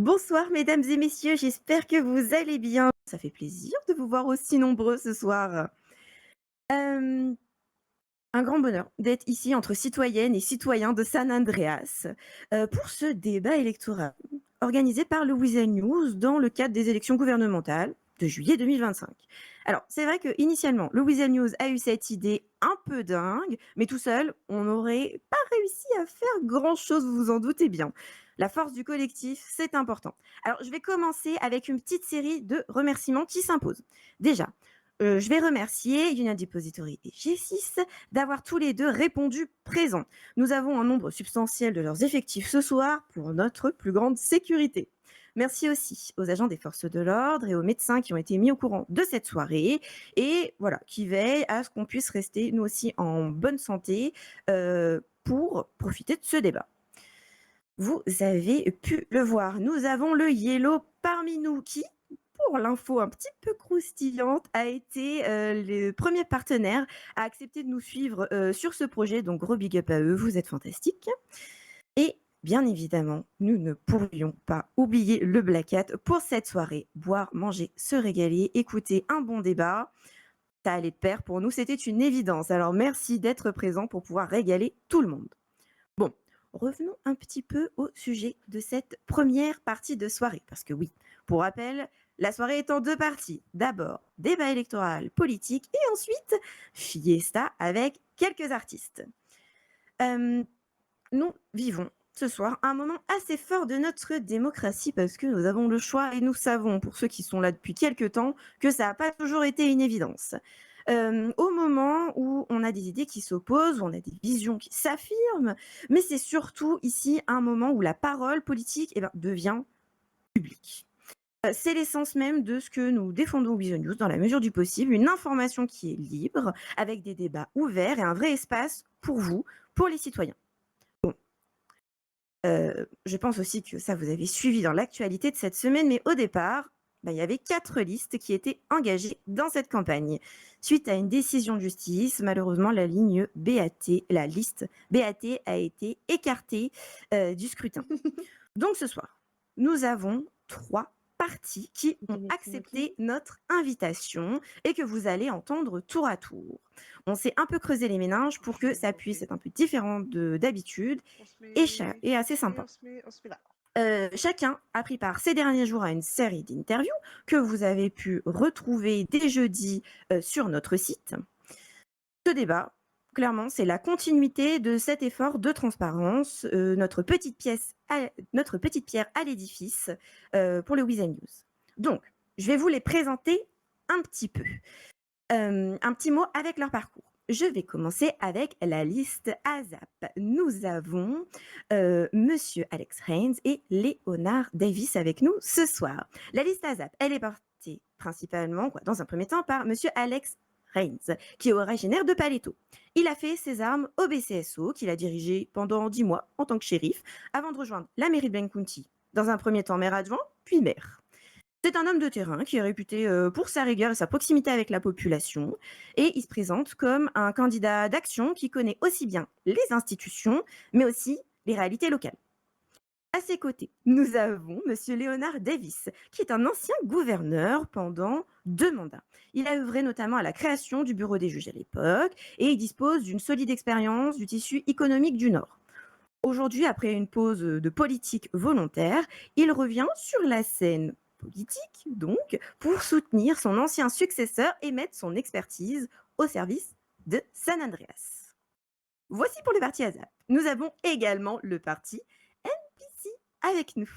Bonsoir mesdames et messieurs, j'espère que vous allez bien. Ça fait plaisir de vous voir aussi nombreux ce soir. Hem, un grand bonheur d'être ici entre citoyennes et citoyens de San Andreas, pour ce débat électoral organisé par le Weasel News dans le cadre des élections gouvernementales de juillet 2025. Alors, c'est vrai qu'initialement, le Weasel News a eu cette idée un peu dingue, mais tout seul, on n'aurait pas réussi à faire grand-chose, vous vous en doutez bien. La force du collectif, c'est important. Alors, je vais commencer avec une petite série de remerciements qui s'imposent. Déjà, je vais remercier Union Depository et G6 d'avoir tous les deux répondu présents. Nous avons un nombre substantiel de leurs effectifs ce soir pour notre plus grande sécurité. Merci aussi aux agents des forces de l'ordre et aux médecins qui ont été mis au courant de cette soirée et voilà, qui veillent à ce qu'on puisse rester nous aussi en bonne santé pour profiter de ce débat. Vous avez pu le voir, nous avons le Yellow parmi nous qui, pour l'info un petit peu croustillante, a été le premier partenaire à accepter de nous suivre sur ce projet. Donc, gros big up à eux, vous êtes fantastiques. Et bien évidemment, nous ne pourrions pas oublier le Black Hat pour cette soirée. Boire, manger, se régaler, écouter un bon débat. Ça allait de pair pour nous, c'était une évidence. Alors, merci d'être présent pour pouvoir régaler tout le monde. Bon, revenons un petit peu au sujet de cette première partie de soirée. Parce que oui, pour rappel, la soirée est en deux parties. D'abord, débat électoral politique et ensuite, fiesta avec quelques artistes. Nous vivons ce soir un moment assez fort de notre démocratie parce que nous avons le choix et nous savons, pour ceux qui sont là depuis quelques temps, que ça n'a pas toujours été une évidence. Au moment où on a des idées qui s'opposent, où on a des visions qui s'affirment, mais c'est surtout ici un moment où la parole politique devient publique. C'est l'essence même de ce que nous défendons au Vision News dans la mesure du possible, une information qui est libre, avec des débats ouverts et un vrai espace pour vous, pour les citoyens. Je pense aussi que ça, vous avez suivi dans l'actualité de cette semaine, mais au départ, il y avait 4 listes qui étaient engagées dans cette campagne. Suite à une décision de justice, malheureusement, la ligne BAT, la liste BAT a été écartée du scrutin. Donc ce soir, nous avons 3 partis qui ont accepté notre invitation et que vous allez entendre tour à tour. On s'est un peu creusé les méninges pour que ça puisse être un peu différent d'habitude et assez sympa. On se met là. Chacun a pris part ces derniers jours à une série d'interviews que vous avez pu retrouver dès jeudi sur notre site. Ce débat, clairement, c'est la continuité de cet effort de transparence, notre petite pierre à l'édifice pour le Weasel News. Donc, je vais vous les présenter un petit peu. Un petit mot avec leur parcours. Je vais commencer avec la liste ASAP. Nous avons Monsieur Alex Haynes et Léonard Davis avec nous ce soir. La liste ASAP, elle est portée principalement, dans un premier temps, par Monsieur Alex Haynes, qui est originaire de Paleto. Il a fait ses armes au BCSO, qu'il a dirigé pendant 10 mois en tant que shérif, avant de rejoindre la mairie de Blaine County. Dans un premier temps maire adjoint, puis maire. C'est un homme de terrain qui est réputé pour sa rigueur et sa proximité avec la population. Et il se présente comme un candidat d'action qui connaît aussi bien les institutions, mais aussi les réalités locales. À ses côtés, nous avons Monsieur Léonard Davis, qui est un ancien gouverneur pendant 2 mandats. Il a œuvré notamment à la création du bureau des juges à l'époque et il dispose d'une solide expérience du tissu économique du Nord. Aujourd'hui, après une pause de politique volontaire, il revient sur la scène politique, donc, pour soutenir son ancien successeur et mettre son expertise au service de San Andreas. Voici pour le parti ASAP. Nous avons également le parti NPC avec nous,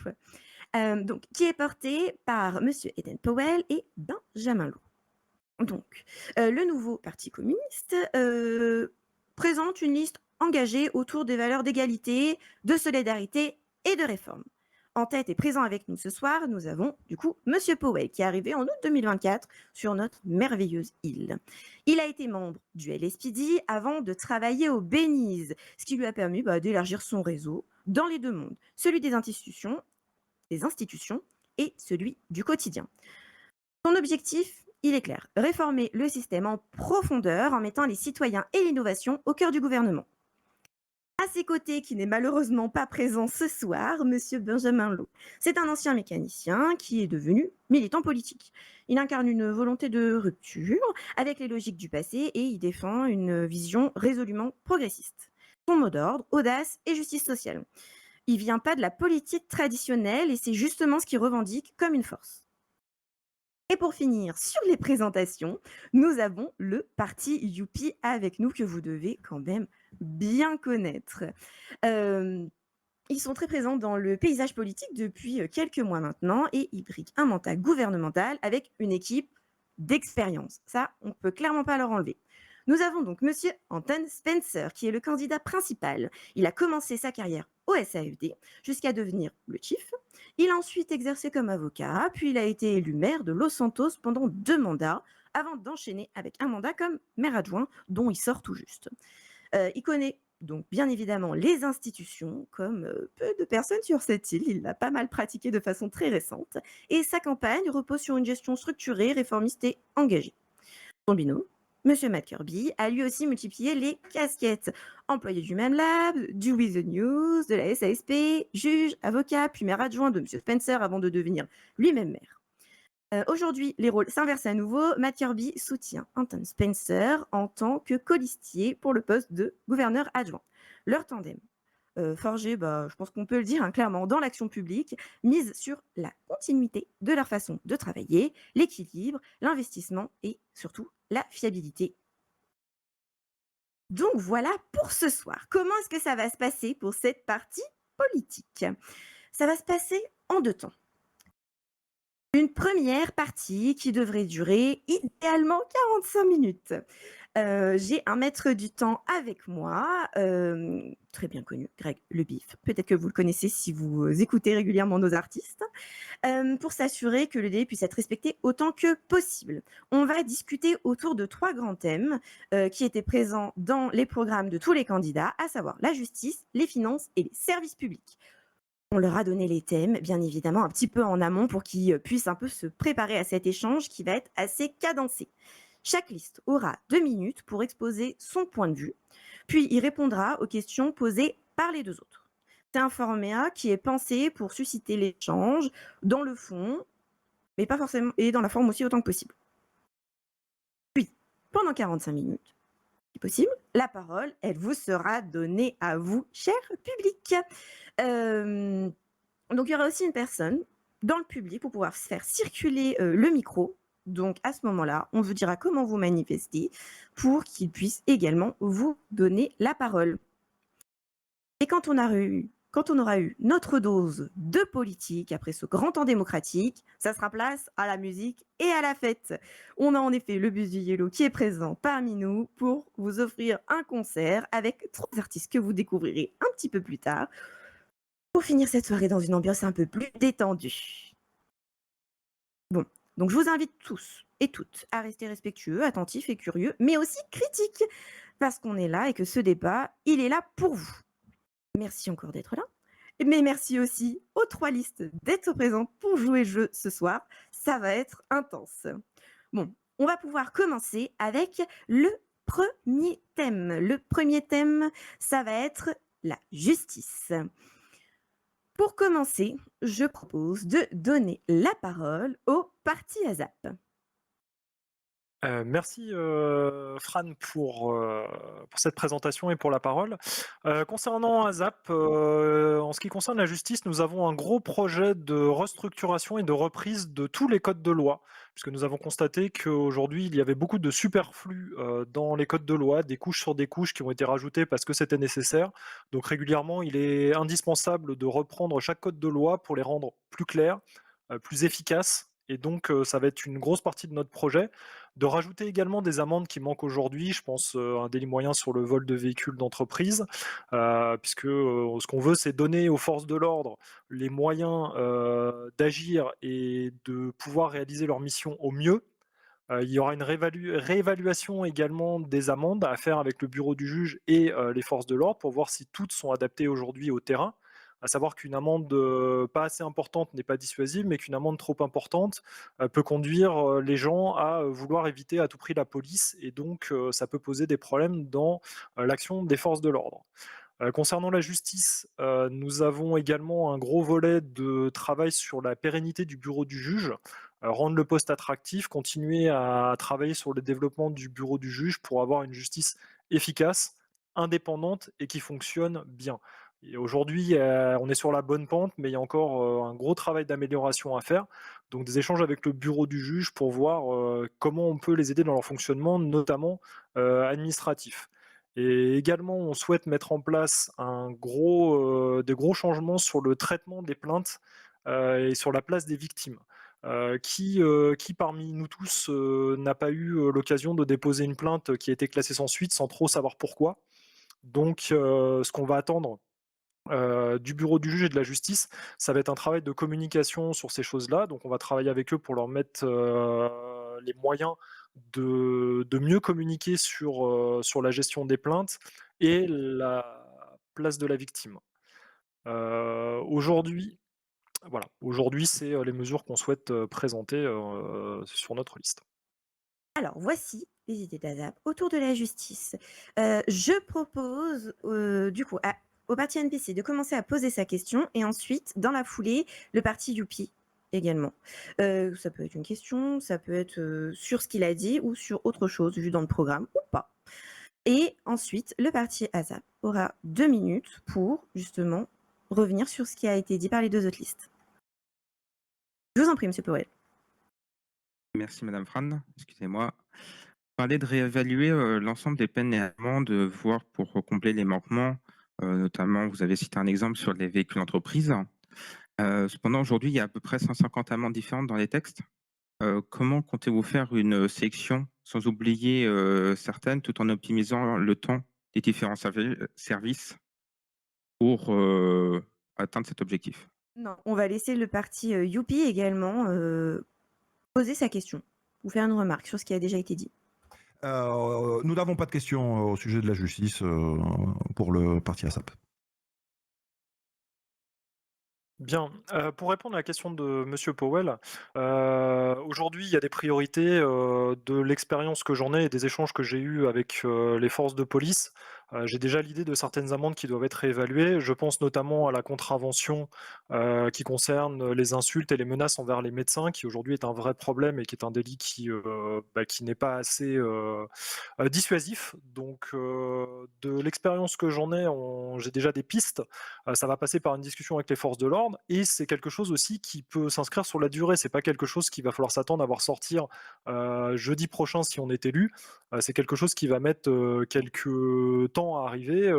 donc, qui est porté par Monsieur Eden Powell et Benjamin Lowe. Donc, le nouveau parti communiste présente une liste engagée autour des valeurs d'égalité, de solidarité et de réforme. En tête et présent avec nous ce soir, nous avons du coup Monsieur Powell qui est arrivé en août 2024 sur notre merveilleuse île. Il a été membre du LSPD avant de travailler au Belize, ce qui lui a permis d'élargir son réseau dans les 2 mondes, celui des institutions et celui du quotidien. Son objectif, il est clair, réformer le système en profondeur en mettant les citoyens et l'innovation au cœur du gouvernement. À ses côtés, qui n'est malheureusement pas présent ce soir, Monsieur Benjamin Lot. C'est un ancien mécanicien qui est devenu militant politique. Il incarne une volonté de rupture avec les logiques du passé et il défend une vision résolument progressiste. Son mot d'ordre, audace et justice sociale. Il vient pas de la politique traditionnelle et c'est justement ce qu'il revendique comme une force. Et pour finir sur les présentations, nous avons le parti Youpi avec nous que vous devez quand même bien connaître. Euh, Ils sont très présents dans le paysage politique depuis quelques mois maintenant et ils briguent un mandat gouvernemental avec une équipe d'expérience. Ça, on ne peut clairement pas leur enlever. Nous avons donc Monsieur Anton Spencer, qui est le candidat principal. Il a commencé sa carrière au SAFD jusqu'à devenir le chief. Il a ensuite exercé comme avocat, puis il a été élu maire de Los Santos pendant 2 mandats, avant d'enchaîner avec un mandat comme maire adjoint, dont il sort tout juste. Il connaît donc bien évidemment les institutions, comme peu de personnes sur cette île. Il l'a pas mal pratiqué de façon très récente. Et sa campagne repose sur une gestion structurée, réformiste et engagée. Son binôme, Monsieur Matt Kirby, a lui aussi multiplié les casquettes. Employé du même lab, du With the News, de la SASP, juge, avocat, puis maire adjoint de Monsieur Spencer avant de devenir lui-même maire. Aujourd'hui, les rôles s'inversent à nouveau. Matt Kirby soutient Anton Spencer en tant que colistier pour le poste de gouverneur adjoint. Leur tandem, forgé, je pense qu'on peut le dire clairement, dans l'action publique, mise sur la continuité de leur façon de travailler, l'équilibre, l'investissement et surtout la fiabilité. Donc voilà pour ce soir. Comment est-ce que ça va se passer pour cette partie politique? Ça va se passer en 2 temps. Une première partie qui devrait durer idéalement 45 minutes. J'ai un maître du temps avec moi, très bien connu, Greg Le Bif. Peut-être que vous le connaissez si vous écoutez régulièrement nos artistes. Pour s'assurer que le délai puisse être respecté autant que possible. On va discuter autour de 3 grands thèmes, qui étaient présents dans les programmes de tous les candidats, à savoir la justice, les finances et les services publics. On leur a donné les thèmes, bien évidemment, un petit peu en amont pour qu'ils puissent un peu se préparer à cet échange qui va être assez cadencé. Chaque liste aura 2 minutes pour exposer son point de vue, puis il répondra aux questions posées par les 2 autres. C'est un format qui est pensé pour susciter l'échange dans le fond, mais pas forcément, et dans la forme aussi autant que possible. Puis, pendant 45 minutes, si possible, la parole, elle vous sera donnée à vous, cher public. Donc, il y aura aussi une personne dans le public pour pouvoir faire circuler le micro. Donc, à ce moment-là, on vous dira comment vous manifester pour qu'il puisse également vous donner la parole. Et quand on aura eu notre dose de politique après ce grand temps démocratique, ça sera place à la musique et à la fête. On a en effet le Bus du Yellow qui est présent parmi nous pour vous offrir un concert avec 3 artistes que vous découvrirez un petit peu plus tard pour finir cette soirée dans une ambiance un peu plus détendue. Bon, donc je vous invite tous et toutes à rester respectueux, attentifs et curieux, mais aussi critiques, parce qu'on est là et que ce débat, il est là pour vous. Merci encore d'être là. Mais merci aussi aux 3 listes d'être présentes pour jouer le jeu ce soir. Ça va être intense. Bon, on va pouvoir commencer avec le premier thème. Le premier thème, ça va être la justice. Pour commencer, je propose de donner la parole au parti ASAP. Merci, Fran pour cette présentation et pour la parole. Concernant ASAP, en ce qui concerne la justice, nous avons un gros projet de restructuration et de reprise de tous les codes de loi, puisque nous avons constaté qu'aujourd'hui, il y avait beaucoup de superflu, dans les codes de loi, des couches sur des couches qui ont été rajoutées parce que c'était nécessaire. Donc régulièrement, il est indispensable de reprendre chaque code de loi pour les rendre plus clairs, plus efficaces et donc ça va être une grosse partie de notre projet. De rajouter également des amendes qui manquent aujourd'hui, je pense un délit moyen sur le vol de véhicules d'entreprise, puisque ce qu'on veut, c'est donner aux forces de l'ordre les moyens d'agir et de pouvoir réaliser leur mission au mieux. Il y aura une réévaluation également des amendes à faire avec le bureau du juge et les forces de l'ordre pour voir si toutes sont adaptées aujourd'hui au terrain. À savoir qu'une amende pas assez importante n'est pas dissuasive, mais qu'une amende trop importante peut conduire les gens à vouloir éviter à tout prix la police, et donc ça peut poser des problèmes dans l'action des forces de l'ordre. Concernant la justice, nous avons également un gros volet de travail sur la pérennité du bureau du juge, rendre le poste attractif, continuer à travailler sur le développement du bureau du juge pour avoir une justice efficace, indépendante et qui fonctionne bien. Et aujourd'hui, on est sur la bonne pente, mais il y a encore, un gros travail d'amélioration à faire. Donc des échanges avec le bureau du juge pour voir, comment on peut les aider dans leur fonctionnement, notamment, administratif. Et également, on souhaite mettre en place des gros changements sur le traitement des plaintes, et sur la place des victimes. Qui parmi nous tous, n'a pas eu, l'occasion de déposer une plainte qui a été classée sans suite, sans trop savoir pourquoi? Donc ce qu'on va attendre, du bureau du juge et de la justice, ça va être un travail de communication sur ces choses-là. Donc on va travailler avec eux pour leur mettre, les moyens de mieux communiquer sur la gestion des plaintes et la place de la victime. Aujourd'hui voilà, aujourd'hui, c'est, les mesures qu'on souhaite, présenter, sur notre liste. Alors, voici les idées d'ASAP autour de la justice. Je propose, du coup, au parti NPC de commencer à poser sa question et ensuite, dans la foulée, le parti Youpi également. Ça peut être une question, ça peut être, sur ce qu'il a dit ou sur autre chose vu dans le programme ou pas. Et ensuite, le parti ASAP aura 2 minutes pour, justement, revenir sur ce qui a été dit par les 2 autres listes. Je vous en prie, monsieur Powell. Merci Madame Fran, excusez-moi. Parler de réévaluer, l'ensemble des peines et amendes, voir pour combler les manquements, notamment vous avez cité un exemple sur les véhicules entreprises. Cependant aujourd'hui, il y a à peu près 150 amendes différentes dans les textes. Comment comptez-vous faire une sélection sans oublier, certaines, tout en optimisant le temps des différents services pour, atteindre cet objectif? Non, on va laisser le parti, Youpi également, poser sa question ou faire une remarque sur ce qui a déjà été dit. Nous n'avons pas de questions au sujet de la justice pour le parti ASAP. Bien, pour répondre à la question de monsieur Powell, aujourd'hui, il y a des priorités, de l'expérience que j'en ai et des échanges que j'ai eus avec, les forces de police. J'ai déjà l'idée de certaines amendes qui doivent être réévaluées. Je pense notamment à la contravention, qui concerne les insultes et les menaces envers les médecins, qui aujourd'hui est un vrai problème et qui est un délit qui n'est pas assez, dissuasif. Donc, de l'expérience que j'en ai, j'ai déjà des pistes. Ça va passer par une discussion avec les forces de l'ordre et c'est quelque chose aussi qui peut s'inscrire sur la durée. C'est pas quelque chose qu'il va falloir s'attendre à voir sortir, jeudi prochain si on est élu. C'est quelque chose qui va mettre, quelques temps à arriver,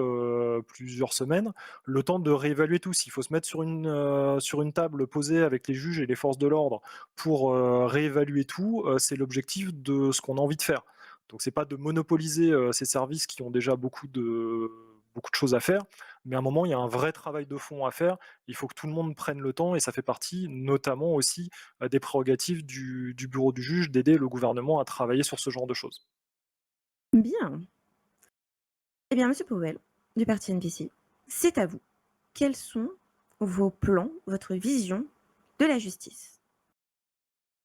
plusieurs semaines, le temps de réévaluer tout. S'il faut se mettre sur une table posée avec les juges et les forces de l'ordre pour, réévaluer tout, c'est l'objectif de ce qu'on a envie de faire. Donc c'est pas de monopoliser, ces services qui ont déjà beaucoup de choses à faire, mais à un moment, il y a un vrai travail de fond à faire. Il faut que tout le monde prenne le temps et ça fait partie notamment aussi, des prérogatives du bureau du juge d'aider le gouvernement à travailler sur ce genre de choses. Bien. Eh bien, monsieur Powell, du parti NPC, c'est à vous. Quels sont vos plans, votre vision de la justice?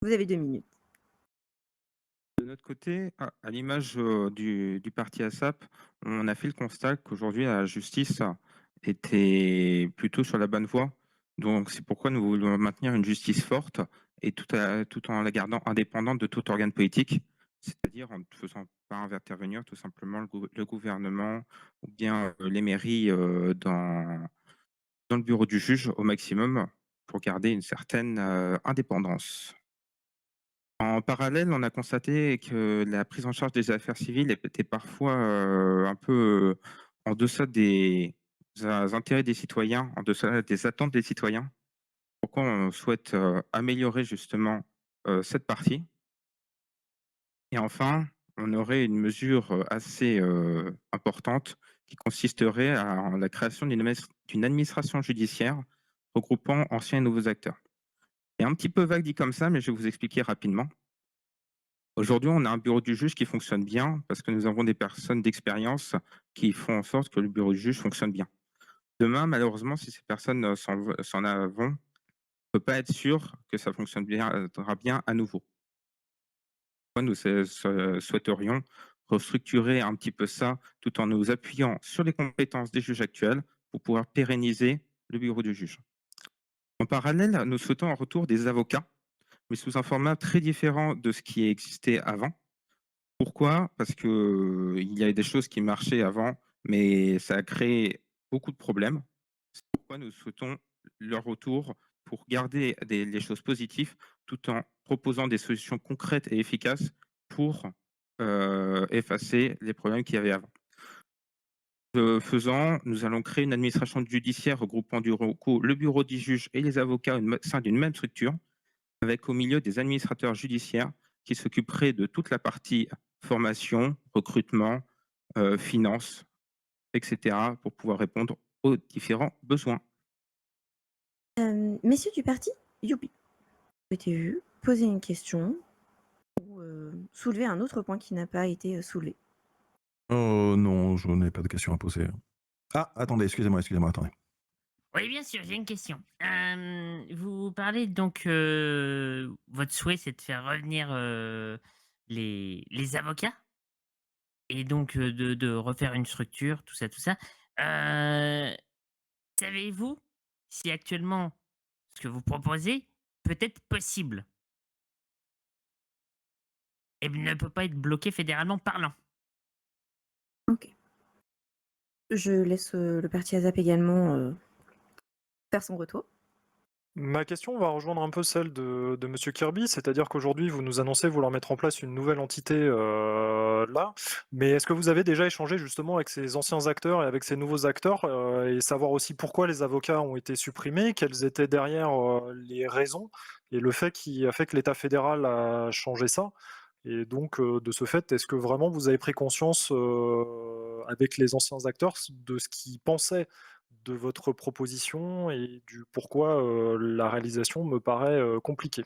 Vous avez 2 minutes. De notre côté, à l'image, du parti ASAP, on a fait le constat qu'aujourd'hui la justice était plutôt sur la bonne voie. Donc c'est pourquoi nous voulons maintenir une justice forte et tout en la gardant indépendante de tout organe politique, c'est-à-dire en ne faisant pas intervenir tout simplement le gouvernement ou bien, les mairies, dans le bureau du juge au maximum pour garder une certaine, indépendance. En parallèle, on a constaté que la prise en charge des affaires civiles était parfois, un peu, en deçà des intérêts des citoyens, en deçà des attentes des citoyens. Pourquoi on souhaite, améliorer justement, cette partie. Et enfin, on aurait une mesure, assez, importante qui consisterait en la création d'une administration judiciaire regroupant anciens et nouveaux acteurs. C'est un petit peu vague dit comme ça, mais je vais vous expliquer rapidement. Aujourd'hui, on a un bureau du juge qui fonctionne bien parce que nous avons des personnes d'expérience qui font en sorte que le bureau du juge fonctionne bien. Demain, malheureusement, si ces personnes s'en vont, on ne peut pas être sûr que ça fonctionne bien, bien à nouveau. Nous souhaiterions restructurer un petit peu ça tout en nous appuyant sur les compétences des juges actuels pour pouvoir pérenniser le bureau du juge. En parallèle, nous souhaitons un retour des avocats, mais sous un format très différent de ce qui existait avant. Pourquoi? Parce que il y avait des choses qui marchaient avant, mais ça a créé beaucoup de problèmes. C'est pourquoi nous souhaitons leur retour pour garder les choses positives, tout en proposant des solutions concrètes et efficaces pour effacer les problèmes qu'il y avait avant. Ce faisant, nous allons créer une administration judiciaire regroupant du coup le bureau du juge et les avocats au sein d'une même structure, avec au milieu des administrateurs judiciaires qui s'occuperaient de toute la partie formation, recrutement, finances, etc., pour pouvoir répondre aux différents besoins. Messieurs du parti Youpi, souhaitez-vous poser une question ou soulever un autre point qui n'a pas été soulevé? Non, je n'ai pas de questions à poser. Ah, attendez, excusez-moi, attendez. Oui, bien sûr, j'ai une question. Vous parlez donc, votre souhait, c'est de faire revenir les avocats et donc de refaire une structure, tout ça, tout ça. Euh, Savez-vous si actuellement ce que vous proposez peut être possible et ne peut pas être bloqué fédéralement parlant? OK. Je laisse, le parti ASAP également, faire son retour. Ma question va rejoindre un peu celle de Monsieur Kirby, c'est-à-dire qu'aujourd'hui, vous nous annoncez vouloir mettre en place une nouvelle entité là, mais est-ce que vous avez déjà échangé justement avec ces anciens acteurs et avec ces nouveaux acteurs et savoir aussi pourquoi les avocats ont été supprimés, quelles étaient derrière les raisons et le fait qui a fait que l'État fédéral a changé ça? Et donc, de ce fait, est-ce que vraiment vous avez pris conscience avec les anciens acteurs de ce qu'ils pensaient de votre proposition et du pourquoi, la réalisation me paraît, compliquée.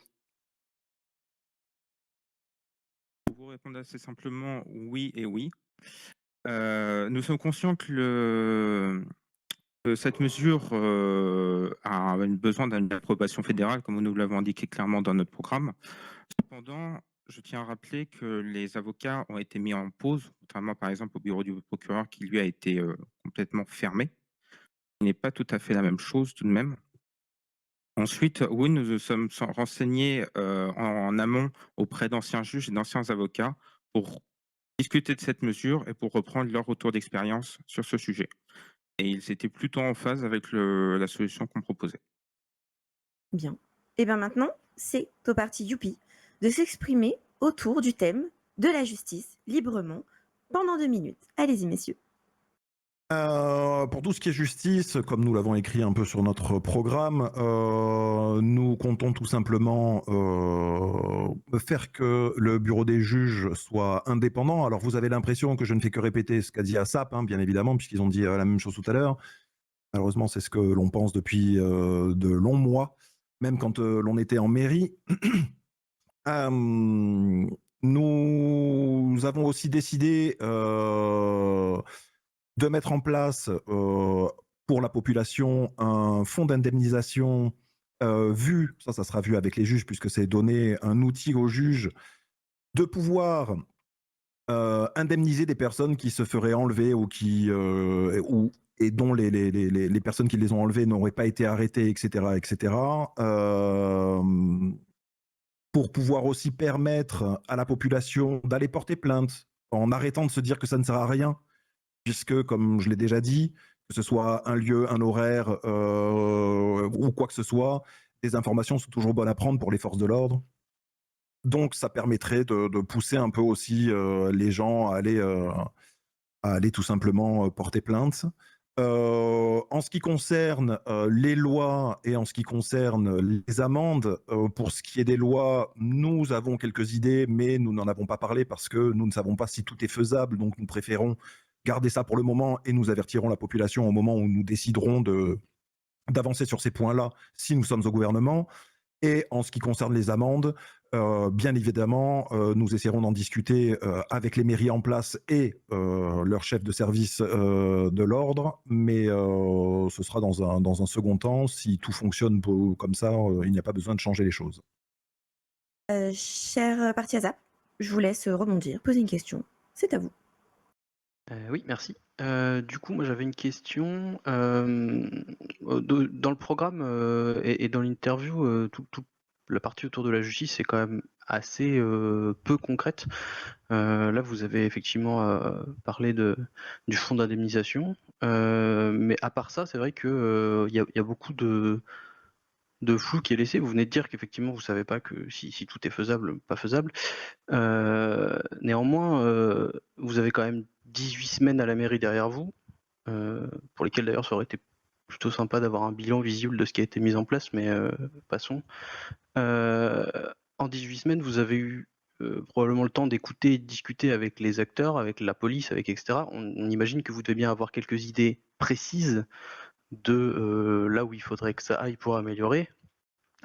Pour vous répondre assez simplement, oui et oui. Nous sommes conscients que cette mesure a besoin d'une approbation fédérale, comme nous l'avons indiqué clairement dans notre programme. Cependant, je tiens à rappeler que les avocats ont été mis en pause, contrairement par exemple au bureau du procureur qui lui a été complètement fermé. Ce n'est pas tout à fait la même chose tout de même. Ensuite, oui, nous nous sommes renseignés en amont auprès d'anciens juges et d'anciens avocats pour discuter de cette mesure et pour reprendre leur retour d'expérience sur ce sujet. Et ils étaient plutôt en phase avec la solution qu'on proposait. Bien. Et bien maintenant, c'est au parti Youpi de s'exprimer autour du thème de la justice librement pendant 2 minutes. Allez-y, messieurs. Pour tout ce qui est justice, comme nous l'avons écrit un peu sur notre programme, nous comptons tout simplement faire que le bureau des juges soit indépendant. Alors vous avez l'impression que je ne fais que répéter ce qu'a dit ASAP, hein, bien évidemment, puisqu'ils ont dit la même chose tout à l'heure. Malheureusement, c'est ce que l'on pense depuis de longs mois, même quand l'on était en mairie. Nous avons aussi décidé de mettre en place pour la population un fonds d'indemnisation vu, ça sera vu avec les juges puisque c'est donner un outil aux juges de pouvoir indemniser des personnes qui se feraient enlever ou et dont les personnes qui les ont enlevées n'auraient pas été arrêtées, etc. etc. Pour pouvoir aussi permettre à la population d'aller porter plainte en arrêtant de se dire que ça ne sert à rien, puisque, comme je l'ai déjà dit, que ce soit un lieu, un horaire ou quoi que ce soit, les informations sont toujours bonnes à prendre pour les forces de l'ordre. Donc, ça permettrait de pousser un peu aussi les gens à aller tout simplement porter plainte. En ce qui concerne les lois et en ce qui concerne les amendes, pour ce qui est des lois, nous avons quelques idées, mais nous n'en avons pas parlé parce que nous ne savons pas si tout est faisable, donc nous préférons garder ça pour le moment et nous avertirons la population au moment où nous déciderons d'avancer sur ces points-là si nous sommes au gouvernement. Et en ce qui concerne les amendes, bien évidemment, nous essaierons d'en discuter avec les mairies en place et leurs chefs de service de l'ordre, mais ce sera dans un second temps. Si tout fonctionne comme ça, il n'y a pas besoin de changer les choses. Cher parti ASAP, je vous laisse rebondir, poser une question. c'est à vous. Oui, merci. Du coup, moi j'avais une question. Dans le programme et dans l'interview, toute la partie autour de la justice est quand même assez peu concrète. Là, vous avez effectivement parlé du fonds d'indemnisation, mais à part ça, c'est vrai que il y a beaucoup de flou qui est laissé. Vous venez de dire qu'effectivement, vous savez pas que si tout est faisable ou pas faisable. Néanmoins, vous avez quand même 18 semaines à la mairie derrière vous, pour lesquelles d'ailleurs ça aurait été plutôt sympa d'avoir un bilan visible de ce qui a été mis en place, mais passons. En 18 semaines, vous avez eu probablement le temps d'écouter et de discuter avec les acteurs, avec la police, avec etc. On imagine que vous devez bien avoir quelques idées précises de là où il faudrait que ça aille pour améliorer.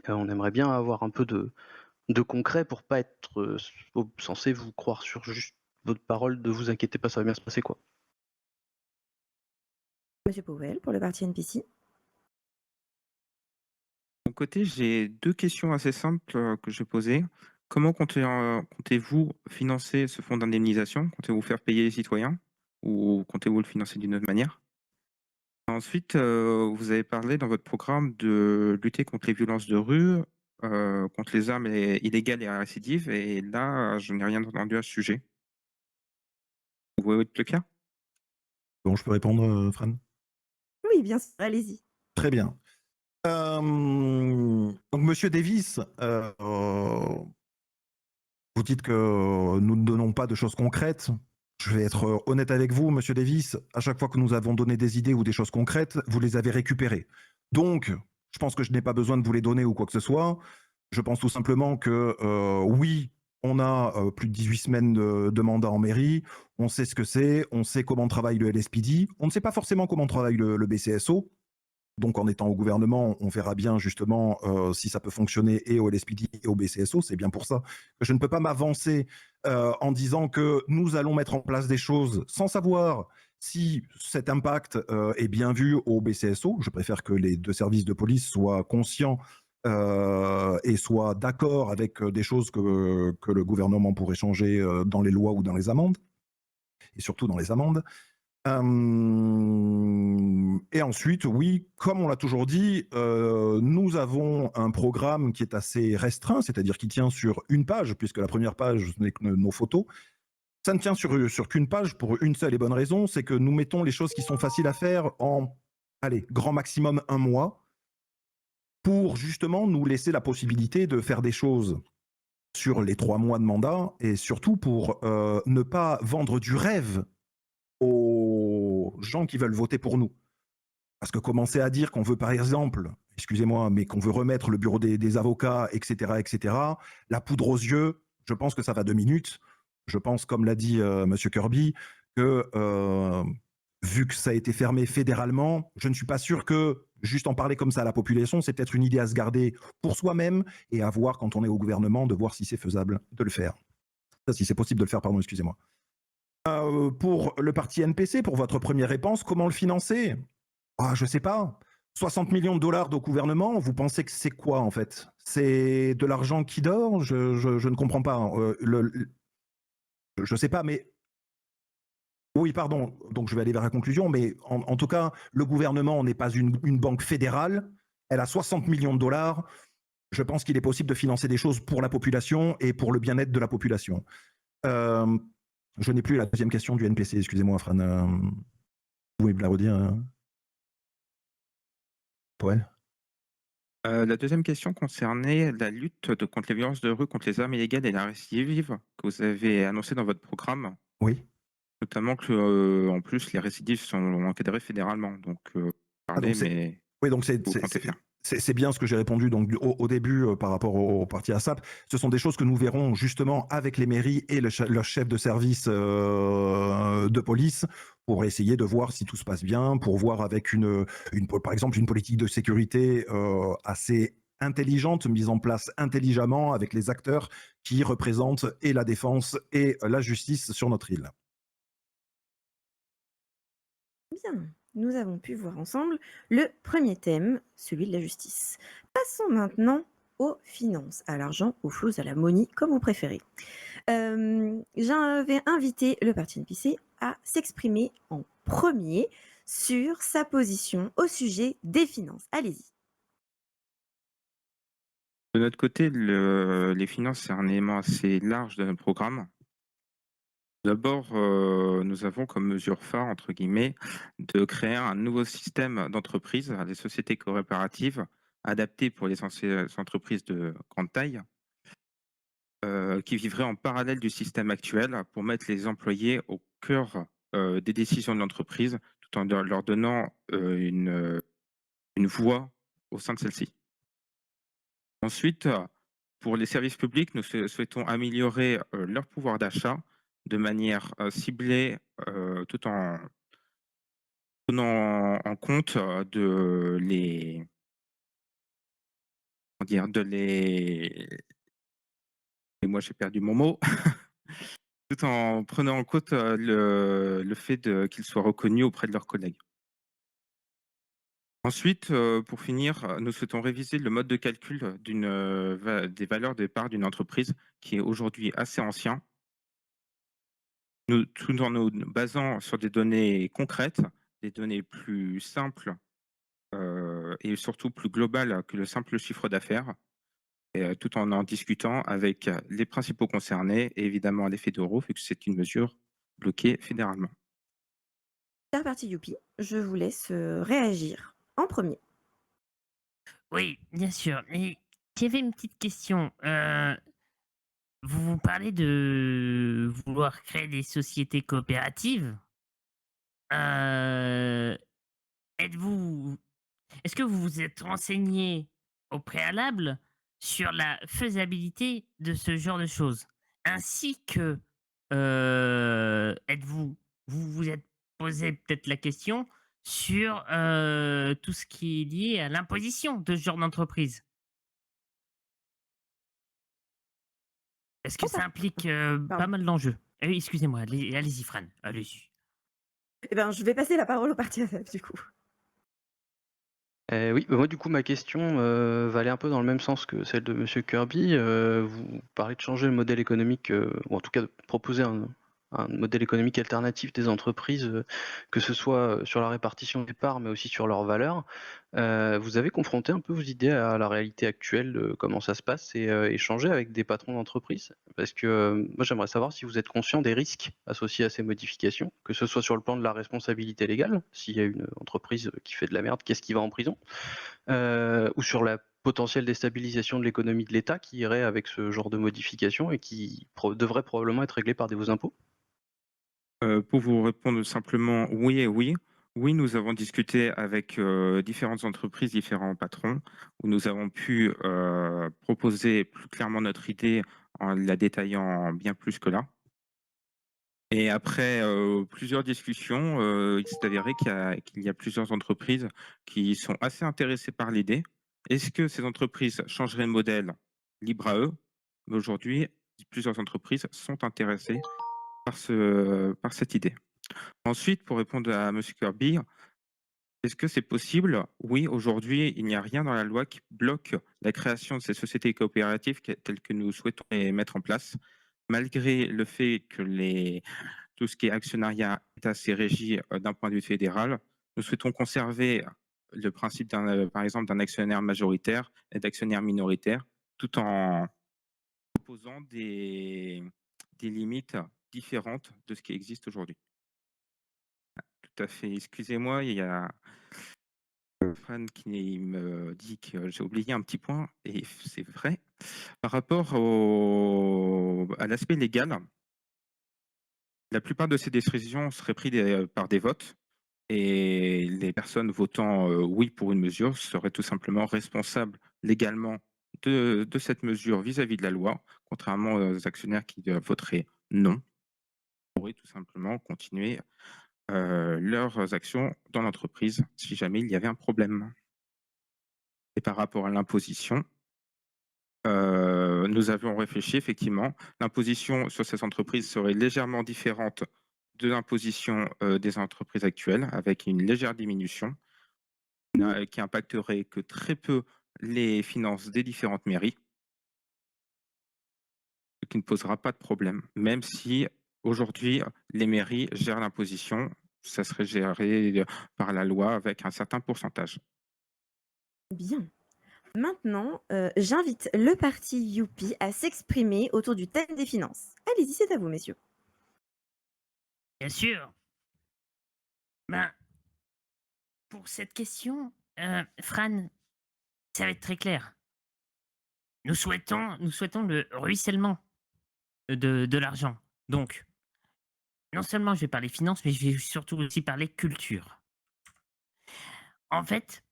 On aimerait bien avoir un peu de concret pour pas être censé vous croire sur juste votre parole de vous inquiétez pas, ça va bien se passer quoi. Monsieur Powell, pour le parti NPC. De mon côté, j'ai 2 questions assez simples, que je vais poser. Comment comptez-vous financer ce fonds d'indemnisation? Comptez-vous faire payer les citoyens ou comptez-vous le financer d'une autre manière? Ensuite, vous avez parlé dans votre programme de lutter contre les violences de rue, contre les armes illégales et récidives et là, je n'ai rien entendu à ce sujet. Vous voyez le cas? Bon, je peux répondre, Fran? Oui, bien sûr, allez-y. Très bien. Donc monsieur Davis, vous dites que nous ne donnons pas de choses concrètes. Je vais être honnête avec vous, monsieur Davis. À chaque fois que nous avons donné des idées ou des choses concrètes, vous les avez récupérées. Donc, je pense que je n'ai pas besoin de vous les donner ou quoi que ce soit. Je pense tout simplement que oui, on a plus de 18 semaines de mandat en mairie. On sait ce que c'est. On sait comment travaille le LSPD. On ne sait pas forcément comment travaille le BCSO. Donc, en étant au gouvernement, on verra bien justement si ça peut fonctionner et au LSPD et au BCSO. C'est bien pour ça que je ne peux pas m'avancer en disant que nous allons mettre en place des choses sans savoir si cet impact est bien vu au BCSO. Je préfère que les 2 services de police soient conscients et soient d'accord avec des choses que le gouvernement pourrait changer dans les lois ou dans les amendes, et surtout dans les amendes. Et ensuite, oui, comme on l'a toujours dit, nous avons un programme qui est assez restreint, c'est-à-dire qui tient sur une page, puisque la première page, ce n'est que nos photos. Ça ne tient sur qu'une page pour une seule et bonne raison, c'est que nous mettons les choses qui sont faciles à faire en, allez, grand maximum 1 mois, pour justement nous laisser la possibilité de faire des choses sur les 3 mois de mandat, et surtout pour ne pas vendre du rêve aux gens qui veulent voter pour nous. Parce que commencer à dire qu'on veut, par exemple, excusez-moi, mais qu'on veut remettre le bureau des avocats, etc., la poudre aux yeux, je pense que ça va 2 minutes. Je pense, comme l'a dit Monsieur Kirby, que vu que ça a été fermé fédéralement, je ne suis pas sûr que juste en parler comme ça à la population, c'est peut-être une idée à se garder pour soi-même et à voir quand on est au gouvernement, de voir si c'est faisable de le faire. Si c'est possible de le faire, pardon, excusez-moi. Pour le parti NPC, pour votre première réponse, comment le financer? Je sais pas. 60 millions de dollars au gouvernement, vous pensez que c'est quoi en fait? C'est de l'argent qui dort? Je ne comprends pas. Je sais pas, mais oui, pardon. Donc je vais aller vers la conclusion, mais en tout cas, le gouvernement n'est pas une banque fédérale. Elle a 60 millions de dollars. Je pense qu'il est possible de financer des choses pour la population et pour le bien-être de la population. Je n'ai plus la deuxième question du NPC, excusez-moi, Fran. Vous pouvez me la redire, Poël? La deuxième question concernait la lutte contre les violences de rue, contre les armes illégales et la récidive que vous avez annoncé dans votre programme. Oui. Notamment que, en plus, les récidives sont encadrées fédéralement. Donc, parlez, mais oui, donc vous comptez faire. c'est bien ce que j'ai répondu donc, au début par rapport au parti ASAP. Ce sont des choses que nous verrons justement avec les mairies et leur chef de service de police pour essayer de voir si tout se passe bien, pour voir avec par exemple une politique de sécurité assez intelligente, mise en place intelligemment avec les acteurs qui représentent et la défense et la justice sur notre île. Bien, nous avons pu voir ensemble le premier thème, celui de la justice. Passons maintenant aux finances, à l'argent, aux choses, à la money, comme vous préférez. J'avais invité le parti NPC à s'exprimer en premier sur sa position au sujet des finances. Allez-y. De notre côté, les finances, c'est un élément assez large de notre programme. D'abord, nous avons comme mesure phare, entre guillemets, de créer un nouveau système d'entreprise, des sociétés coopératives, adaptées pour les entreprises de grande taille, qui vivraient en parallèle du système actuel pour mettre les employés au cœur des décisions de l'entreprise, tout en leur donnant une voix au sein de celle-ci. Ensuite, pour les services publics, nous souhaitons améliorer leur pouvoir d'achat de manière ciblée, tout en prenant en compte comment dire, et moi j'ai perdu mon mot, tout en prenant en compte le fait qu'ils soient reconnus auprès de leurs collègues. Ensuite, pour finir, nous souhaitons réviser le mode de calcul des valeurs de part d'une entreprise qui est aujourd'hui assez ancien. Tout en nous basant sur des données concrètes, des données plus simples, et surtout plus globales que le simple chiffre d'affaires, et tout en discutant avec les principaux concernés et évidemment les fédéraux, vu que c'est une mesure bloquée fédéralement. Cher parti Youpi, je vous laisse réagir en premier. Oui, bien sûr. Mais j'avais une petite question. Vous parlez de vouloir créer des sociétés coopératives. Euh, êtes-vous, est-ce que vous vous êtes renseigné au préalable sur la faisabilité de ce genre de choses? Ainsi que, vous vous êtes posé peut-être la question sur tout ce qui est lié à l'imposition de ce genre d'entreprise? Est-ce que Oh, ça implique pas pardon. mal d'enjeux? Excusez-moi, allez-y, Fran, allez-y. Eh ben, je vais passer la parole au parti ASAP du coup. Oui, bah, moi du coup ma question, va aller un peu dans le même sens que celle de monsieur Kirby. Vous parlez de changer le modèle économique, ou en tout cas de proposer un modèle économique alternatif des entreprises, que ce soit, sur la répartition des parts, mais aussi sur leurs valeurs. Vous avez confronté un peu vos idées à la réalité actuelle de comment ça se passe et échangé avec des patrons d'entreprise? Parce que, moi j'aimerais savoir si vous êtes conscient des risques associés à ces modifications, que ce soit sur le plan de la responsabilité légale, s'il y a une entreprise qui fait de la merde, qu'est-ce qui va en prison? Ou sur la potentielle déstabilisation de l'économie de l'État qui irait avec ce genre de modification et qui devrait probablement être réglée par des vos impôts? Pour vous répondre simplement oui et oui. Oui, nous avons discuté avec, différentes entreprises, différents patrons, où nous avons pu, proposer plus clairement notre idée en la détaillant bien plus que là. Et après, plusieurs discussions, il s'est avéré qu'il y a plusieurs entreprises qui sont assez intéressées par l'idée. Est-ce que ces entreprises changeraient de modèle? Libre à eux, mais aujourd'hui, plusieurs entreprises sont intéressées par cette idée. Ensuite, pour répondre à monsieur Kirby, est-ce que c'est possible? Oui, aujourd'hui, il n'y a rien dans la loi qui bloque la création de ces sociétés coopératives telles que nous souhaitons les mettre en place, malgré le fait que tout ce qui est actionnariat est assez régi d'un point de vue fédéral. Nous souhaitons conserver le principe, par exemple, d'un actionnaire majoritaire et d'actionnaire minoritaire, tout en posant des limites différentes de ce qui existe aujourd'hui. Tout à fait. Excusez-moi, il y a Fran qui me dit que j'ai oublié un petit point et c'est vrai. Par rapport à l'aspect légal, la plupart de ces décisions seraient prises par des votes et les personnes votant oui pour une mesure seraient tout simplement responsables légalement de cette mesure vis-à-vis de la loi, contrairement aux actionnaires qui voteraient non. Ils pourraient tout simplement continuer leurs actions dans l'entreprise si jamais il y avait un problème. Et par rapport à l'imposition, nous avions réfléchi effectivement. L'imposition sur ces entreprises serait légèrement différente de l'imposition des entreprises actuelles, avec une légère diminution qui impacterait que très peu les finances des différentes mairies. qui ne posera pas de problème, même si aujourd'hui, les mairies gèrent l'imposition, ça serait géré par la loi avec un certain pourcentage. Bien. Maintenant, j'invite le parti Youpi à s'exprimer autour du thème des finances. Allez-y, c'est à vous, messieurs. Bien sûr. Ben, pour cette question, Fran, ça va être très clair. Nous souhaitons le ruissellement de l'argent. Donc, non seulement je vais parler finances, mais je vais surtout aussi parler culture. En fait,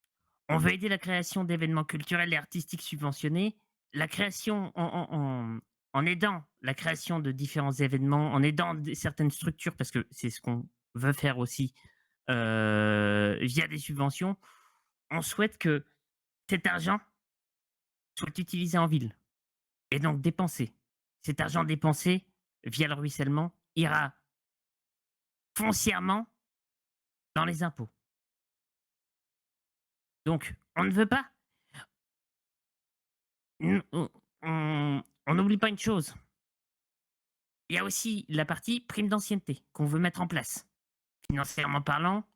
on veut aider la création d'événements culturels et artistiques subventionnés, la création en aidant la création de différents événements, en aidant certaines structures, parce que c'est ce qu'on veut faire aussi via des subventions. On souhaite que cet argent soit utilisé en ville et donc dépensé. Cet argent dépensé via le ruissellement ira foncièrement dans les impôts. Donc, on ne veut pas. On n'oublie pas une chose. Il y a aussi la partie prime d'ancienneté qu'on veut mettre en place. Financièrement parlant,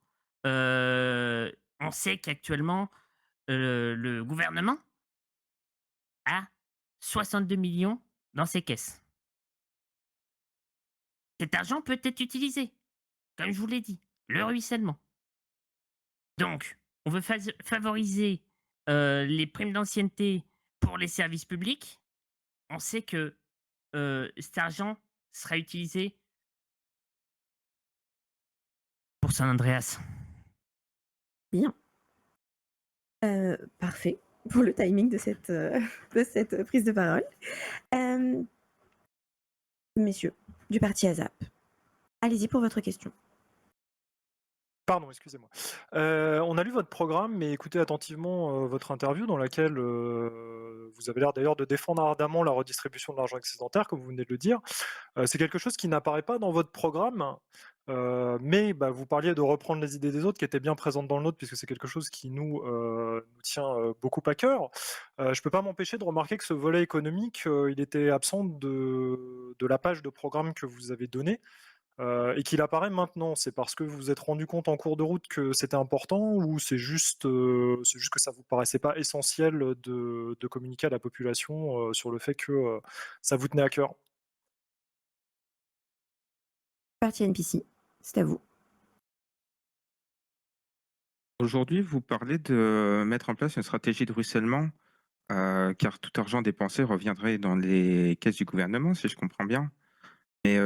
on sait qu'actuellement, le gouvernement a 62 millions dans ses caisses. Cet argent peut être utilisé, comme je vous l'ai dit, le ruissellement. Donc, on veut favoriser les primes d'ancienneté pour les services publics. On sait que cet argent sera utilisé pour San Andreas. Bien. Parfait pour le timing de cette prise de parole. Messieurs, du parti ASAP, allez-y pour votre question. Pardon, excusez-moi. On a lu votre programme, mais écoutez attentivement votre interview dans laquelle vous avez l'air d'ailleurs de défendre ardemment la redistribution de l'argent excédentaire, comme vous venez de le dire. C'est quelque chose qui n'apparaît pas dans votre programme, mais vous parliez de reprendre les idées des autres qui étaient bien présentes dans le nôtre, puisque c'est quelque chose qui nous tient beaucoup à cœur. Je ne peux pas m'empêcher de remarquer que ce volet économique, il était absent de la page de programme que vous avez donnée. Et qu'il apparaît maintenant, c'est parce que vous vous êtes rendu compte en cours de route que c'était important ou c'est juste que ça vous paraissait pas essentiel de communiquer à la population sur le fait que ça vous tenait à cœur? Parti NPC, c'est à vous. Aujourd'hui, vous parlez de mettre en place une stratégie de ruissellement, car tout argent dépensé reviendrait dans les caisses du gouvernement, si je comprends bien. Mais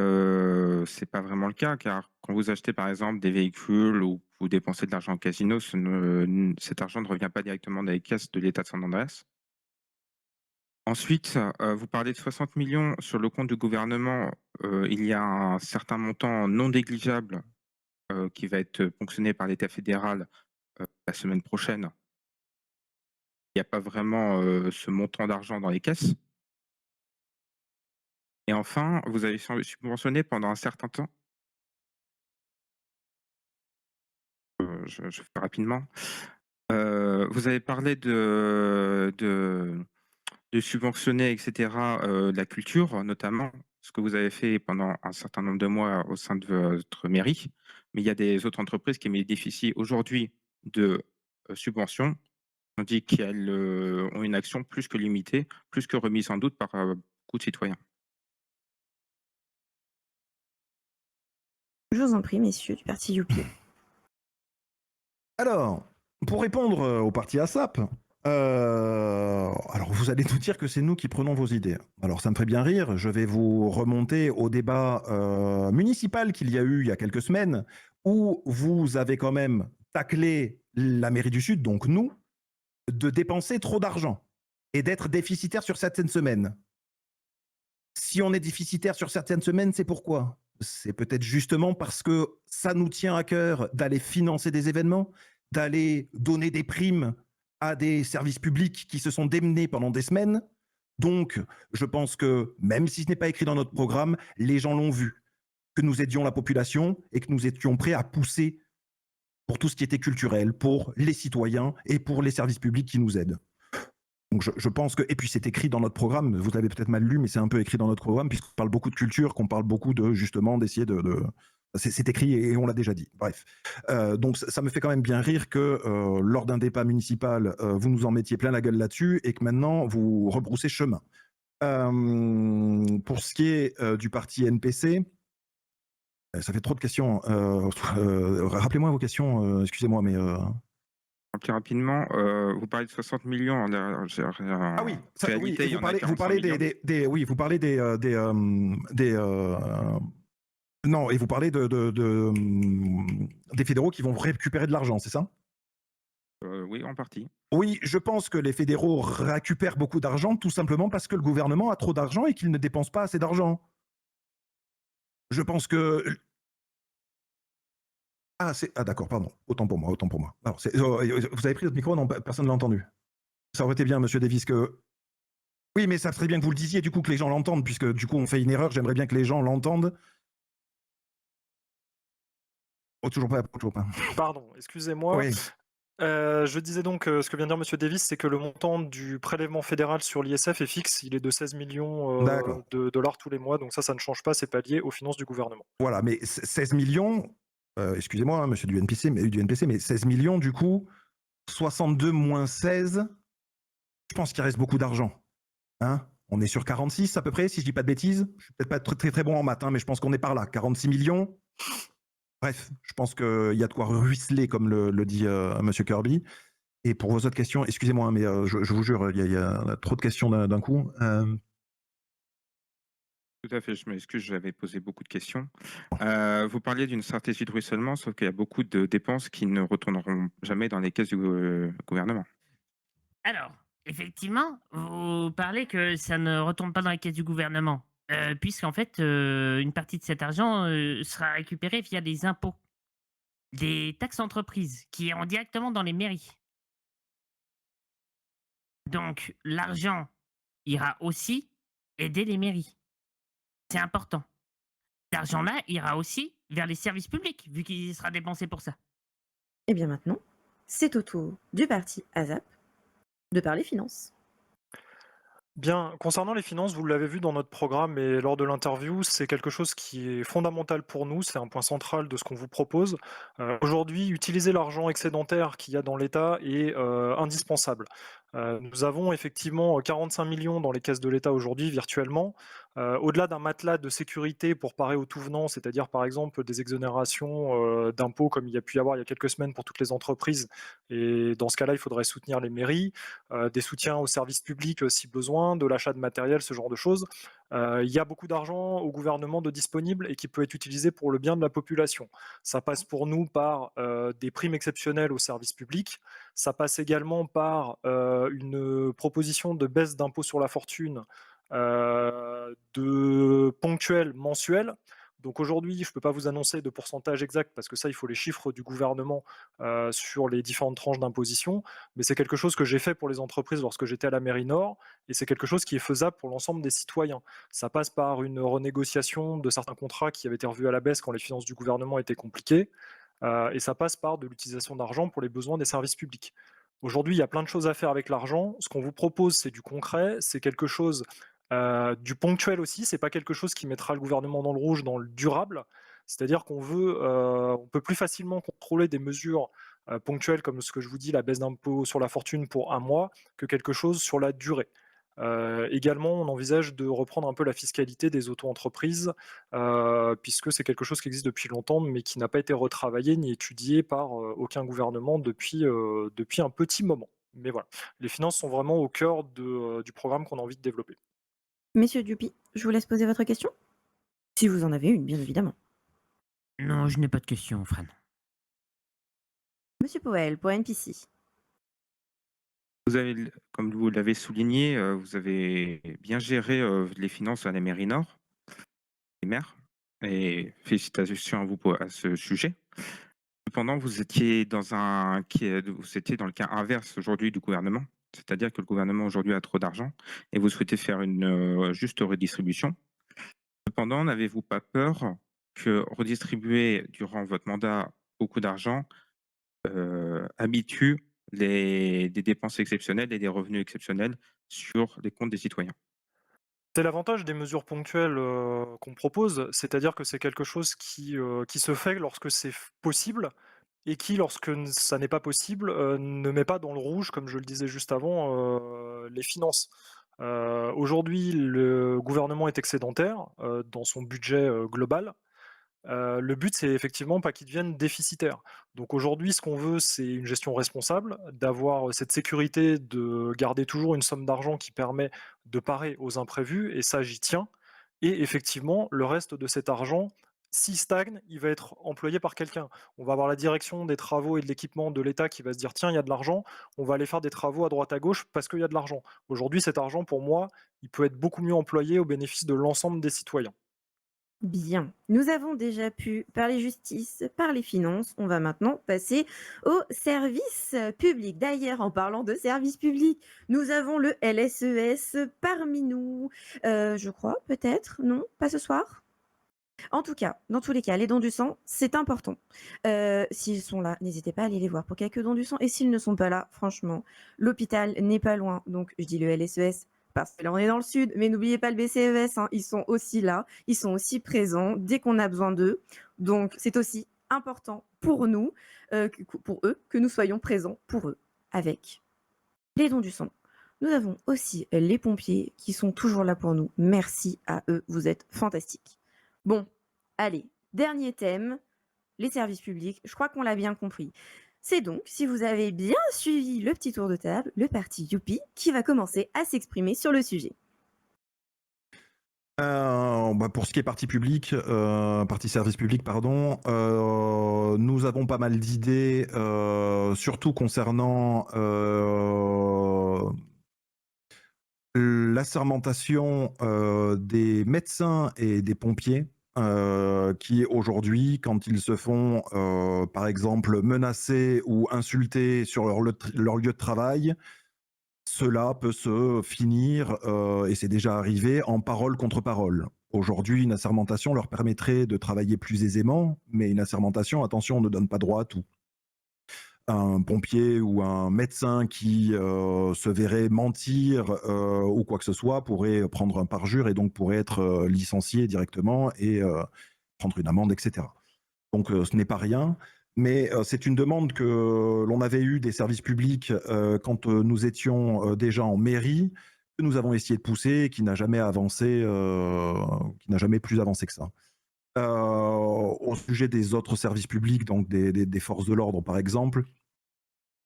c'est pas vraiment le cas, car quand vous achetez par exemple des véhicules ou vous dépensez de l'argent au casino, cet argent ne revient pas directement dans les caisses de l'État de San Andreas. Ensuite, vous parlez de 60 millions sur le compte du gouvernement. Il y a un certain montant non négligeable qui va être ponctionné par l'État fédéral la semaine prochaine. Il n'y a pas vraiment ce montant d'argent dans les caisses. Et enfin, vous avez subventionné pendant un certain temps. Je fais rapidement. Vous avez parlé de subventionner, etc., la culture, notamment, ce que vous avez fait pendant un certain nombre de mois au sein de votre mairie. Mais il y a des autres entreprises qui bénéficient aujourd'hui de subventions. On dit qu'elles ont une action plus que limitée, plus que remise en doute par beaucoup de citoyens. Je vous en prie, messieurs du parti Youpi. Alors, pour répondre au parti ASAP, alors vous allez nous dire que c'est nous qui prenons vos idées. Alors ça me fait bien rire, je vais vous remonter au débat municipal qu'il y a eu il y a quelques semaines, où vous avez quand même taclé la mairie du Sud, donc nous, de dépenser trop d'argent et d'être déficitaire sur certaines semaines. Si on est déficitaire sur certaines semaines, c'est pourquoi? C'est peut-être justement parce que ça nous tient à cœur d'aller financer des événements, d'aller donner des primes à des services publics qui se sont démenés pendant des semaines. Donc, je pense que même si ce n'est pas écrit dans notre programme, les gens l'ont vu, que nous aidions la population et que nous étions prêts à pousser pour tout ce qui était culturel, pour les citoyens et pour les services publics qui nous aident. Donc je pense que, et puis c'est écrit dans notre programme, vous l'avez peut-être mal lu, mais c'est un peu écrit dans notre programme, puisqu'on parle beaucoup de culture, qu'on parle beaucoup de justement d'essayer c'est écrit et on l'a déjà dit. Bref. Donc ça me fait quand même bien rire que lors d'un débat municipal, vous nous en mettiez plein la gueule là-dessus et que maintenant vous rebroussez chemin. Pour ce qui est du parti NPC, ça fait trop de questions. Rappelez-moi vos questions, excusez-moi, mais. Plus rapidement, vous parlez de 60 millions. Ah oui, En réalité, il y en a 45 millions. oui, vous parlez non, et vous parlez des fédéraux qui vont récupérer de l'argent, c'est ça? Oui, en partie. Oui, je pense que les fédéraux récupèrent beaucoup d'argent tout simplement parce que le gouvernement a trop d'argent et qu'il ne dépense pas assez d'argent. Je pense que... Ah, d'accord, pardon. Autant pour moi, autant pour moi. Alors, vous avez pris votre micro? Non, personne ne l'a entendu. Ça aurait été bien, monsieur Davis, que... Oui, mais ça serait bien que vous le disiez, du coup, que les gens l'entendent, puisque du coup, on fait une erreur. J'aimerais bien que les gens l'entendent. Oh, toujours pas, toujours pas. Pardon, excusez-moi. Oui. Je disais donc, ce que vient de dire Monsieur Davis, c'est que le montant du prélèvement fédéral sur l'ISF est fixe, il est de 16 millions D'accord. de dollars tous les mois, donc ça ne change pas, c'est pas lié aux finances du gouvernement. Voilà, mais 16 millions, excusez-moi, hein, monsieur du NPC, mais 16 millions, du coup, 62 moins 16, je pense qu'il reste beaucoup d'argent. Hein, on est sur 46 à peu près, si je dis pas de bêtises. Je suis peut-être pas très bon en maths, hein, mais je pense qu'on est par là. 46 millions. Bref, je pense qu'il y a de quoi ruisseler, comme le dit monsieur Kirby. Et pour vos autres questions, excusez-moi, hein, mais je vous jure, il y a trop de questions d'un coup. Tout à fait, je m'excuse, j'avais posé beaucoup de questions. Vous parliez d'une stratégie de ruissellement, sauf qu'il y a beaucoup de dépenses qui ne retourneront jamais dans les caisses du gouvernement. Alors, effectivement, vous parlez que ça ne retombe pas dans les caisses du gouvernement, puisqu'en fait, une partie de cet argent sera récupérée via des impôts, des taxes entreprises qui iront directement dans les mairies. Donc, l'argent ira aussi aider les mairies. C'est important. Cet argent-là ira aussi vers les services publics, vu qu'il sera dépensé pour ça. Et bien maintenant, c'est au tour du parti ASAP de parler finances. Bien, concernant les finances, vous l'avez vu dans notre programme et lors de l'interview, c'est quelque chose qui est fondamental pour nous, c'est un point central de ce qu'on vous propose. Aujourd'hui, utiliser l'argent excédentaire qu'il y a dans l'État est indispensable. Nous avons effectivement 45 millions dans les caisses de l'État aujourd'hui, virtuellement. Au-delà d'un matelas de sécurité pour parer au tout venant, c'est-à-dire par exemple des exonérations d'impôts comme il y a pu y avoir il y a quelques semaines pour toutes les entreprises, et dans ce cas-là, il faudrait soutenir les mairies, des soutiens aux services publics si besoin, de l'achat de matériel, ce genre de choses. Il y a beaucoup d'argent au gouvernement de disponible et qui peut être utilisé pour le bien de la population. Ça passe pour nous par des primes exceptionnelles aux services publics. Ça passe également par une proposition de baisse d'impôt sur la fortune de ponctuel mensuel. Donc aujourd'hui, je ne peux pas vous annoncer de pourcentage exact parce que ça, il faut les chiffres du gouvernement sur les différentes tranches d'imposition. Mais c'est quelque chose que j'ai fait pour les entreprises lorsque j'étais à la mairie Nord et c'est quelque chose qui est faisable pour l'ensemble des citoyens. Ça passe par une renégociation de certains contrats qui avaient été revus à la baisse quand les finances du gouvernement étaient compliquées. Et ça passe par de l'utilisation d'argent pour les besoins des services publics. Aujourd'hui, il y a plein de choses à faire avec l'argent. Ce qu'on vous propose, c'est du concret, c'est quelque chose du ponctuel aussi. C'est pas quelque chose qui mettra le gouvernement dans le rouge, dans le durable. C'est-à-dire qu'on on peut plus facilement contrôler des mesures ponctuelles comme ce que je vous dis, la baisse d'impôt sur la fortune pour un mois, que quelque chose sur la durée. Également, on envisage de reprendre un peu la fiscalité des auto-entreprises, puisque c'est quelque chose qui existe depuis longtemps, mais qui n'a pas été retravaillé ni étudié par aucun gouvernement depuis un petit moment. Mais voilà, les finances sont vraiment au cœur du programme qu'on a envie de développer. Messieurs Dupuis, je vous laisse poser votre question. Si vous en avez une, bien évidemment. Non, je n'ai pas de questions, Fran. Monsieur Powell, pour NPC. Vous avez, comme vous l'avez souligné, vous avez bien géré les finances à la mairie Nord, les maires, et félicitations à vous à ce sujet. Cependant, vous étiez dans le cas inverse aujourd'hui du gouvernement, c'est-à-dire que le gouvernement aujourd'hui a trop d'argent et vous souhaitez faire une juste redistribution. Cependant, n'avez-vous pas peur que redistribuer durant votre mandat beaucoup d'argent habitue des dépenses exceptionnelles et des revenus exceptionnels sur les comptes des citoyens. C'est l'avantage des mesures ponctuelles, qu'on propose, c'est-à-dire que c'est quelque chose qui se fait lorsque c'est possible et qui, lorsque ça n'est pas possible, ne met pas dans le rouge, comme je le disais juste avant, les finances. Aujourd'hui, le gouvernement est excédentaire, dans son budget, global. Le but, c'est effectivement pas qu'ils deviennent déficitaires. Donc aujourd'hui, ce qu'on veut, c'est une gestion responsable, d'avoir cette sécurité de garder toujours une somme d'argent qui permet de parer aux imprévus, et ça, j'y tiens. Et effectivement, le reste de cet argent, s'il stagne, il va être employé par quelqu'un. On va avoir la direction des travaux et de l'équipement de l'État qui va se dire: tiens, il y a de l'argent, on va aller faire des travaux à droite à gauche parce qu'il y a de l'argent. Aujourd'hui, cet argent, pour moi, il peut être beaucoup mieux employé au bénéfice de l'ensemble des citoyens. Bien, nous avons déjà pu parler justice, parler finances. On va maintenant passer au service public. D'ailleurs, en parlant de service public, nous avons le LSES parmi nous. Je crois, peut-être, non, pas ce soir. En tout cas, dans tous les cas, les dons du sang, c'est important. S'ils sont là, n'hésitez pas à aller les voir pour quelques dons du sang. Et s'ils ne sont pas là, franchement, l'hôpital n'est pas loin. Donc, je dis le LSES parce que là, on est dans le sud. Mais n'oubliez pas le BCES, hein, ils sont aussi là. Ils sont aussi présents dès qu'on a besoin d'eux. Donc, c'est aussi important pour nous, pour eux, que nous soyons présents pour eux avec les dons du sang. Nous avons aussi les pompiers qui sont toujours là pour nous. Merci à eux, vous êtes fantastiques. Bon, allez, dernier thème, les services publics. Je crois qu'on l'a bien compris. C'est donc, si vous avez bien suivi le petit tour de table, le parti Youpi qui va commencer à s'exprimer sur le sujet. Pour ce qui est parti service public, pardon, nous avons pas mal d'idées, surtout concernant l'assermentation des médecins et des pompiers, qui aujourd'hui, quand ils se font, par exemple, menacer ou insulter sur leur lieu de travail, cela peut se finir, et c'est déjà arrivé, en parole contre parole. Aujourd'hui, une assermentation leur permettrait de travailler plus aisément, mais une assermentation, attention, ne donne pas droit à tout. Un pompier ou un médecin qui se verrait mentir ou quoi que ce soit pourrait prendre un parjure et donc pourrait être licencié directement et prendre une amende, etc. Donc ce n'est pas rien, mais c'est une demande que l'on avait eue des services publics quand nous étions déjà en mairie, que nous avons essayé de pousser et qui n'a jamais avancé, qui n'a jamais plus avancé que ça. Au sujet des autres services publics, donc des forces de l'ordre par exemple,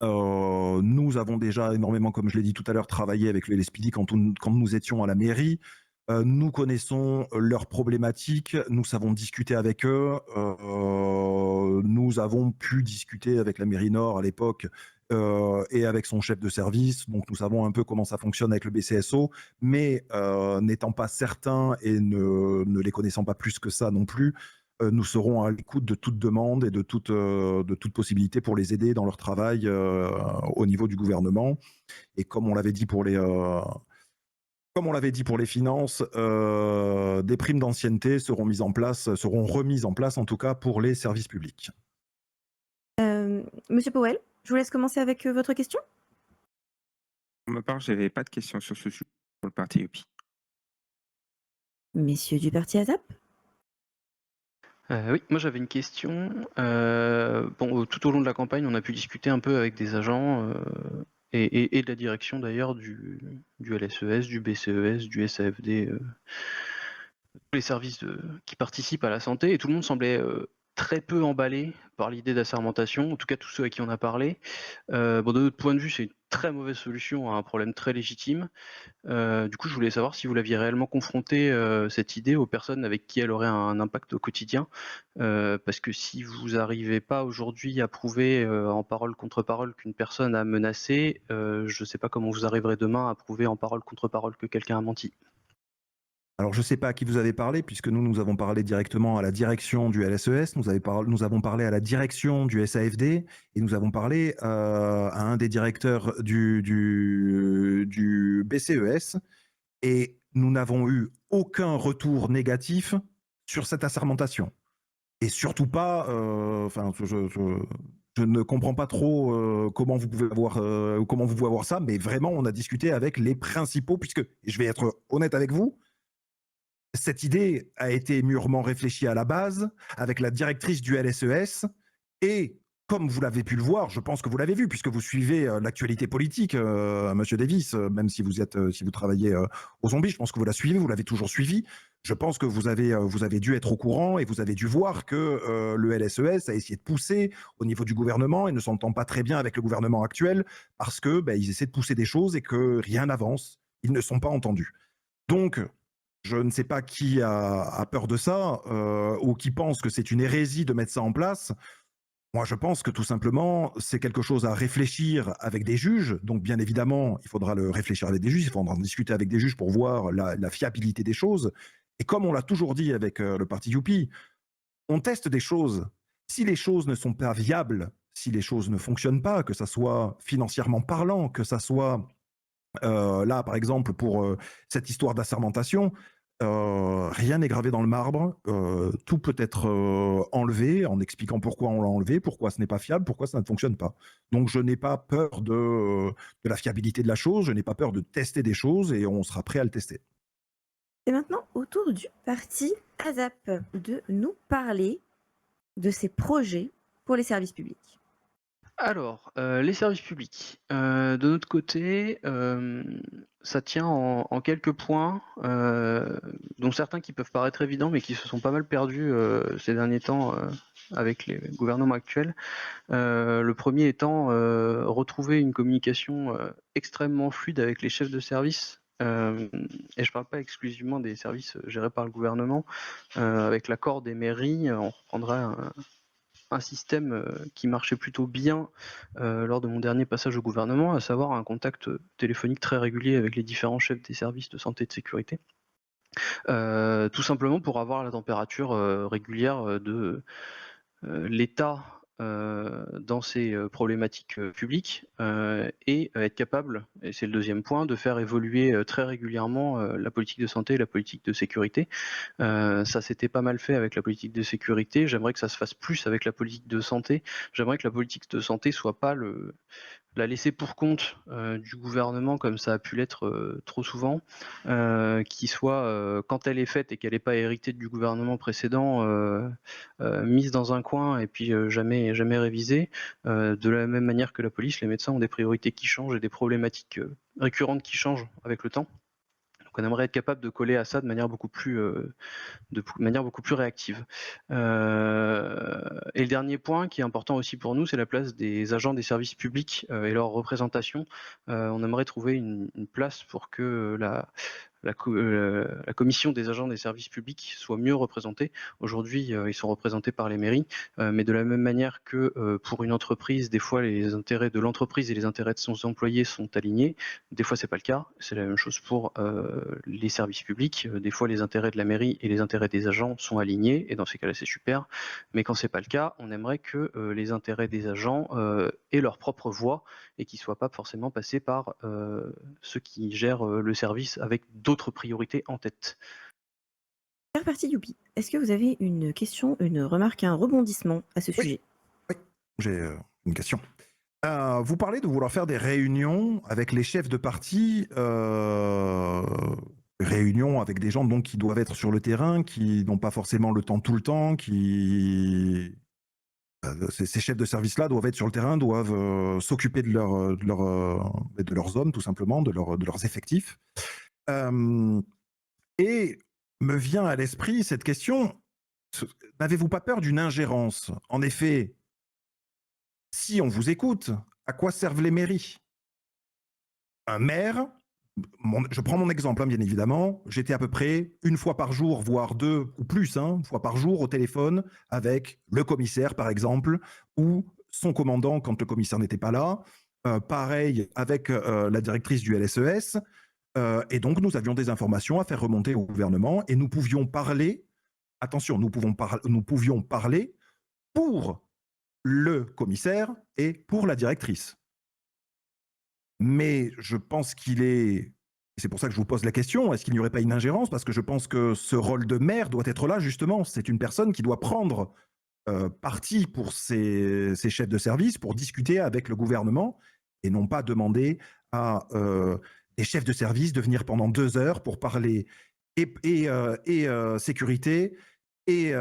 nous avons déjà énormément, comme je l'ai dit tout à l'heure, travaillé avec le LSPD quand nous étions à la mairie. Nous connaissons leurs problématiques, nous savons discuter avec eux. Nous avons pu discuter avec la mairie Nord à l'époque et avec son chef de service. Donc nous savons un peu comment ça fonctionne avec le BCSO, mais n'étant pas certains et ne les connaissant pas plus que ça non plus, nous serons à l'écoute de toute demande et de toute possibilité pour les aider dans leur travail au niveau du gouvernement. Et comme on l'avait dit pour les finances, des primes d'ancienneté seront remises en place en tout cas pour les services publics. Monsieur Powell, je vous laisse commencer avec votre question. Pour ma part, je n'avais pas de questions sur ce sujet pour le parti UPI. Messieurs du parti ASAP. Oui, moi j'avais une question. Tout au long de la campagne, on a pu discuter un peu avec des agents et de la direction d'ailleurs du LSES, du BCES, du SAFD, tous les services qui participent à la santé, et tout le monde semblait très peu emballé par l'idée d'assermentation, en tout cas tous ceux à qui on a parlé. De notre point de vue, c'est une très mauvaise solution à un problème très légitime. Du coup, je voulais savoir si vous l'aviez réellement confronté, cette idée, aux personnes avec qui elle aurait un impact au quotidien. Parce que si vous n'arrivez pas aujourd'hui à prouver en parole contre parole qu'une personne a menacé, je ne sais pas comment vous arriverez demain à prouver en parole contre parole que quelqu'un a menti. Alors, je ne sais pas à qui vous avez parlé, puisque nous avons parlé directement à la direction du LSES, nous avons parlé à la direction du SAFD, et nous avons parlé à un des directeurs du BCES, et nous n'avons eu aucun retour négatif sur cette assermentation. Et surtout pas, Je ne comprends pas trop comment vous pouvez avoir ça, mais vraiment, on a discuté avec les principaux, puisque, et je vais être honnête avec vous, cette idée a été mûrement réfléchie à la base avec la directrice du LSES et comme vous l'avez pu le voir, je pense que vous l'avez vu puisque vous suivez l'actualité politique, Monsieur Davis, même si si vous travaillez aux zombies, je pense que vous la suivez, vous l'avez toujours suivi. Je pense que vous avez dû être au courant et vous avez dû voir que le LSES a essayé de pousser au niveau du gouvernement et ne s'entend pas très bien avec le gouvernement actuel parce que ils essaient de pousser des choses et que rien n'avance. Ils ne sont pas entendus. Donc, je ne sais pas qui a peur de ça ou qui pense que c'est une hérésie de mettre ça en place. Moi, je pense que tout simplement, c'est quelque chose à réfléchir avec des juges. Donc, bien évidemment, il faudra le réfléchir avec des juges, il faudra en discuter avec des juges pour voir la fiabilité des choses. Et comme on l'a toujours dit avec le parti Youpi, on teste des choses. Si les choses ne sont pas viables, si les choses ne fonctionnent pas, que ça soit financièrement parlant, que ça soit là, par exemple, pour cette histoire d'assermentation, rien n'est gravé dans le marbre. Tout peut être enlevé en expliquant pourquoi on l'a enlevé, pourquoi ce n'est pas fiable, pourquoi ça ne fonctionne pas. Donc, je n'ai pas peur de la fiabilité de la chose, je n'ai pas peur de tester des choses et on sera prêt à le tester. C'est maintenant au tour du parti ASAP de nous parler de ses projets pour les services publics. Alors, les services publics. De notre côté, ça tient en quelques points, dont certains qui peuvent paraître évidents, mais qui se sont pas mal perdus ces derniers temps avec les gouvernements actuels. Le premier étant retrouver une communication extrêmement fluide avec les chefs de service. Et je parle pas exclusivement des services gérés par le gouvernement. Avec l'accord des mairies, on reprendra un système qui marchait plutôt bien lors de mon dernier passage au gouvernement, à savoir un contact téléphonique très régulier avec les différents chefs des services de santé et de sécurité. Tout simplement pour avoir la température régulière de l'État dans ces problématiques publiques et être capable, et c'est le deuxième point, de faire évoluer très régulièrement la politique de santé et la politique de sécurité. Ça s'était pas mal fait avec la politique de sécurité, j'aimerais que ça se fasse plus avec la politique de santé. J'aimerais que la politique de santé soit pas la laisser pour compte du gouvernement comme ça a pu l'être trop souvent, qui soit, quand elle est faite et qu'elle n'est pas héritée du gouvernement précédent, mise dans un coin et puis jamais révisée. De la même manière que la police, les médecins ont des priorités qui changent et des problématiques récurrentes qui changent avec le temps. Donc on aimerait être capable de coller à ça de manière beaucoup plus réactive. Et le dernier point qui est important aussi pour nous, c'est la place des agents des services publics et leur représentation. On aimerait trouver une place pour que la commission des agents des services publics soit mieux représentée. Aujourd'hui, ils sont représentés par les mairies, mais de la même manière que pour une entreprise, des fois les intérêts de l'entreprise et les intérêts de ses employés sont alignés. Des fois, c'est pas le cas. C'est la même chose pour les services publics. Des fois, les intérêts de la mairie et les intérêts des agents sont alignés, et dans ces cas-là, c'est super. Mais quand c'est pas le cas, on aimerait que les intérêts des agents aient leur propre voix et qu'ils soient pas forcément passés par ceux qui gèrent le service avec d'autres priorités en tête. Cher parti Youpi, est-ce que vous avez une question, une remarque, un rebondissement à ce sujet? Oui, j'ai une question. Vous parlez de vouloir faire des réunions avec les chefs de parti, réunions avec des gens donc qui doivent être sur le terrain, qui n'ont pas forcément le temps tout le temps, ces chefs de service-là doivent être sur le terrain, doivent s'occuper de leurs hommes tout simplement, de leurs effectifs. Et me vient à l'esprit cette question, n'avez-vous pas peur d'une ingérence? En effet, si on vous écoute, à quoi servent les mairies? Un maire, je prends mon exemple, hein, bien évidemment, j'étais à peu près une fois par jour, voire deux ou plus, une fois par jour au téléphone avec le commissaire, par exemple, ou son commandant quand le commissaire n'était pas là. Pareil avec la directrice du LSES. Et donc, nous avions des informations à faire remonter au gouvernement et nous pouvions parler, attention, nous pouvions parler pour le commissaire et pour la directrice. Mais je pense c'est pour ça que je vous pose la question, est-ce qu'il n'y aurait pas une ingérence? Parce que je pense que ce rôle de maire doit être là, justement. C'est une personne qui doit prendre partie pour ces chefs de service pour discuter avec le gouvernement et non pas demander à des chefs de service de venir pendant 2 heures pour parler sécurité et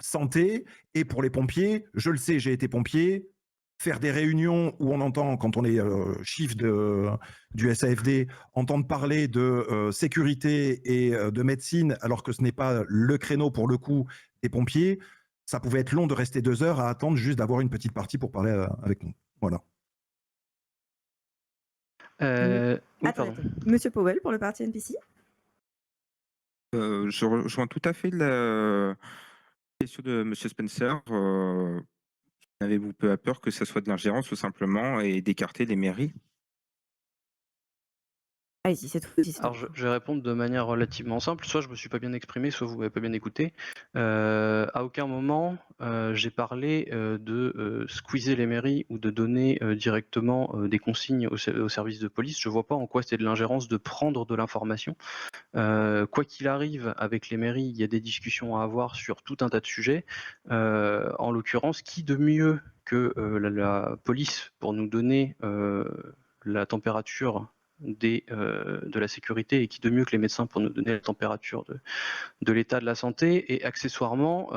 santé. Et pour les pompiers, je le sais, j'ai été pompier, faire des réunions où on entend, quand on est chief du SAFD, entendre parler de sécurité et de médecine, alors que ce n'est pas le créneau pour le coup des pompiers, ça pouvait être long de rester 2 heures à attendre juste d'avoir une petite partie pour parler avec nous. Voilà. Oui, Attends, pardon. Monsieur Powell pour le parti NPC. Je rejoins tout à fait la question de Monsieur Spencer. Avez-vous peu à peur que ça soit de l'ingérence tout simplement et d'écarter les mairies? Allez-y, c'est tout. Alors je vais répondre de manière relativement simple. Soit je me suis pas bien exprimé, soit vous m'avez pas bien écouté. À aucun moment j'ai parlé de squeezer les mairies ou de donner directement des consignes au service de police. Je vois pas en quoi c'est de l'ingérence de prendre de l'information. Quoi qu'il arrive, avec les mairies, il y a des discussions à avoir sur tout un tas de sujets. En l'occurrence, qui de mieux que la police pour nous donner la température de la sécurité, et qui de mieux que les médecins pour nous donner la température de l'état de la santé. Et accessoirement,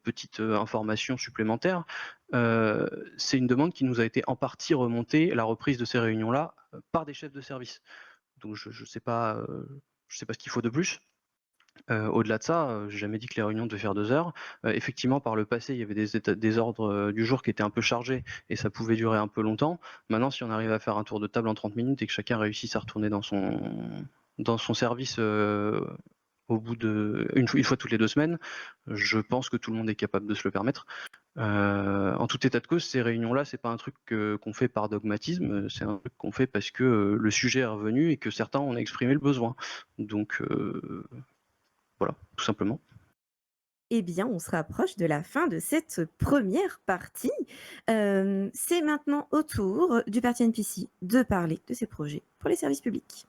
petite information supplémentaire, c'est une demande qui nous a été en partie remontée, la reprise de ces réunions-là, par des chefs de service. Donc je sais pas ce qu'il faut de plus. Au-delà de ça, j'ai jamais dit que les réunions devaient faire 2 heures. Effectivement, par le passé, il y avait des ordres du jour qui étaient un peu chargés et ça pouvait durer un peu longtemps. Maintenant, si on arrive à faire un tour de table en 30 minutes et que chacun réussisse à retourner dans son service au bout une fois toutes les 2 semaines, je pense que tout le monde est capable de se le permettre. En tout état de cause, ces réunions-là, c'est pas un truc qu'on fait par dogmatisme, c'est un truc qu'on fait parce que le sujet est revenu et que certains en ont exprimé le besoin. Donc voilà, tout simplement. Eh bien, on se rapproche de la fin de cette première partie. C'est maintenant au tour du parti NPC de parler de ses projets pour les services publics.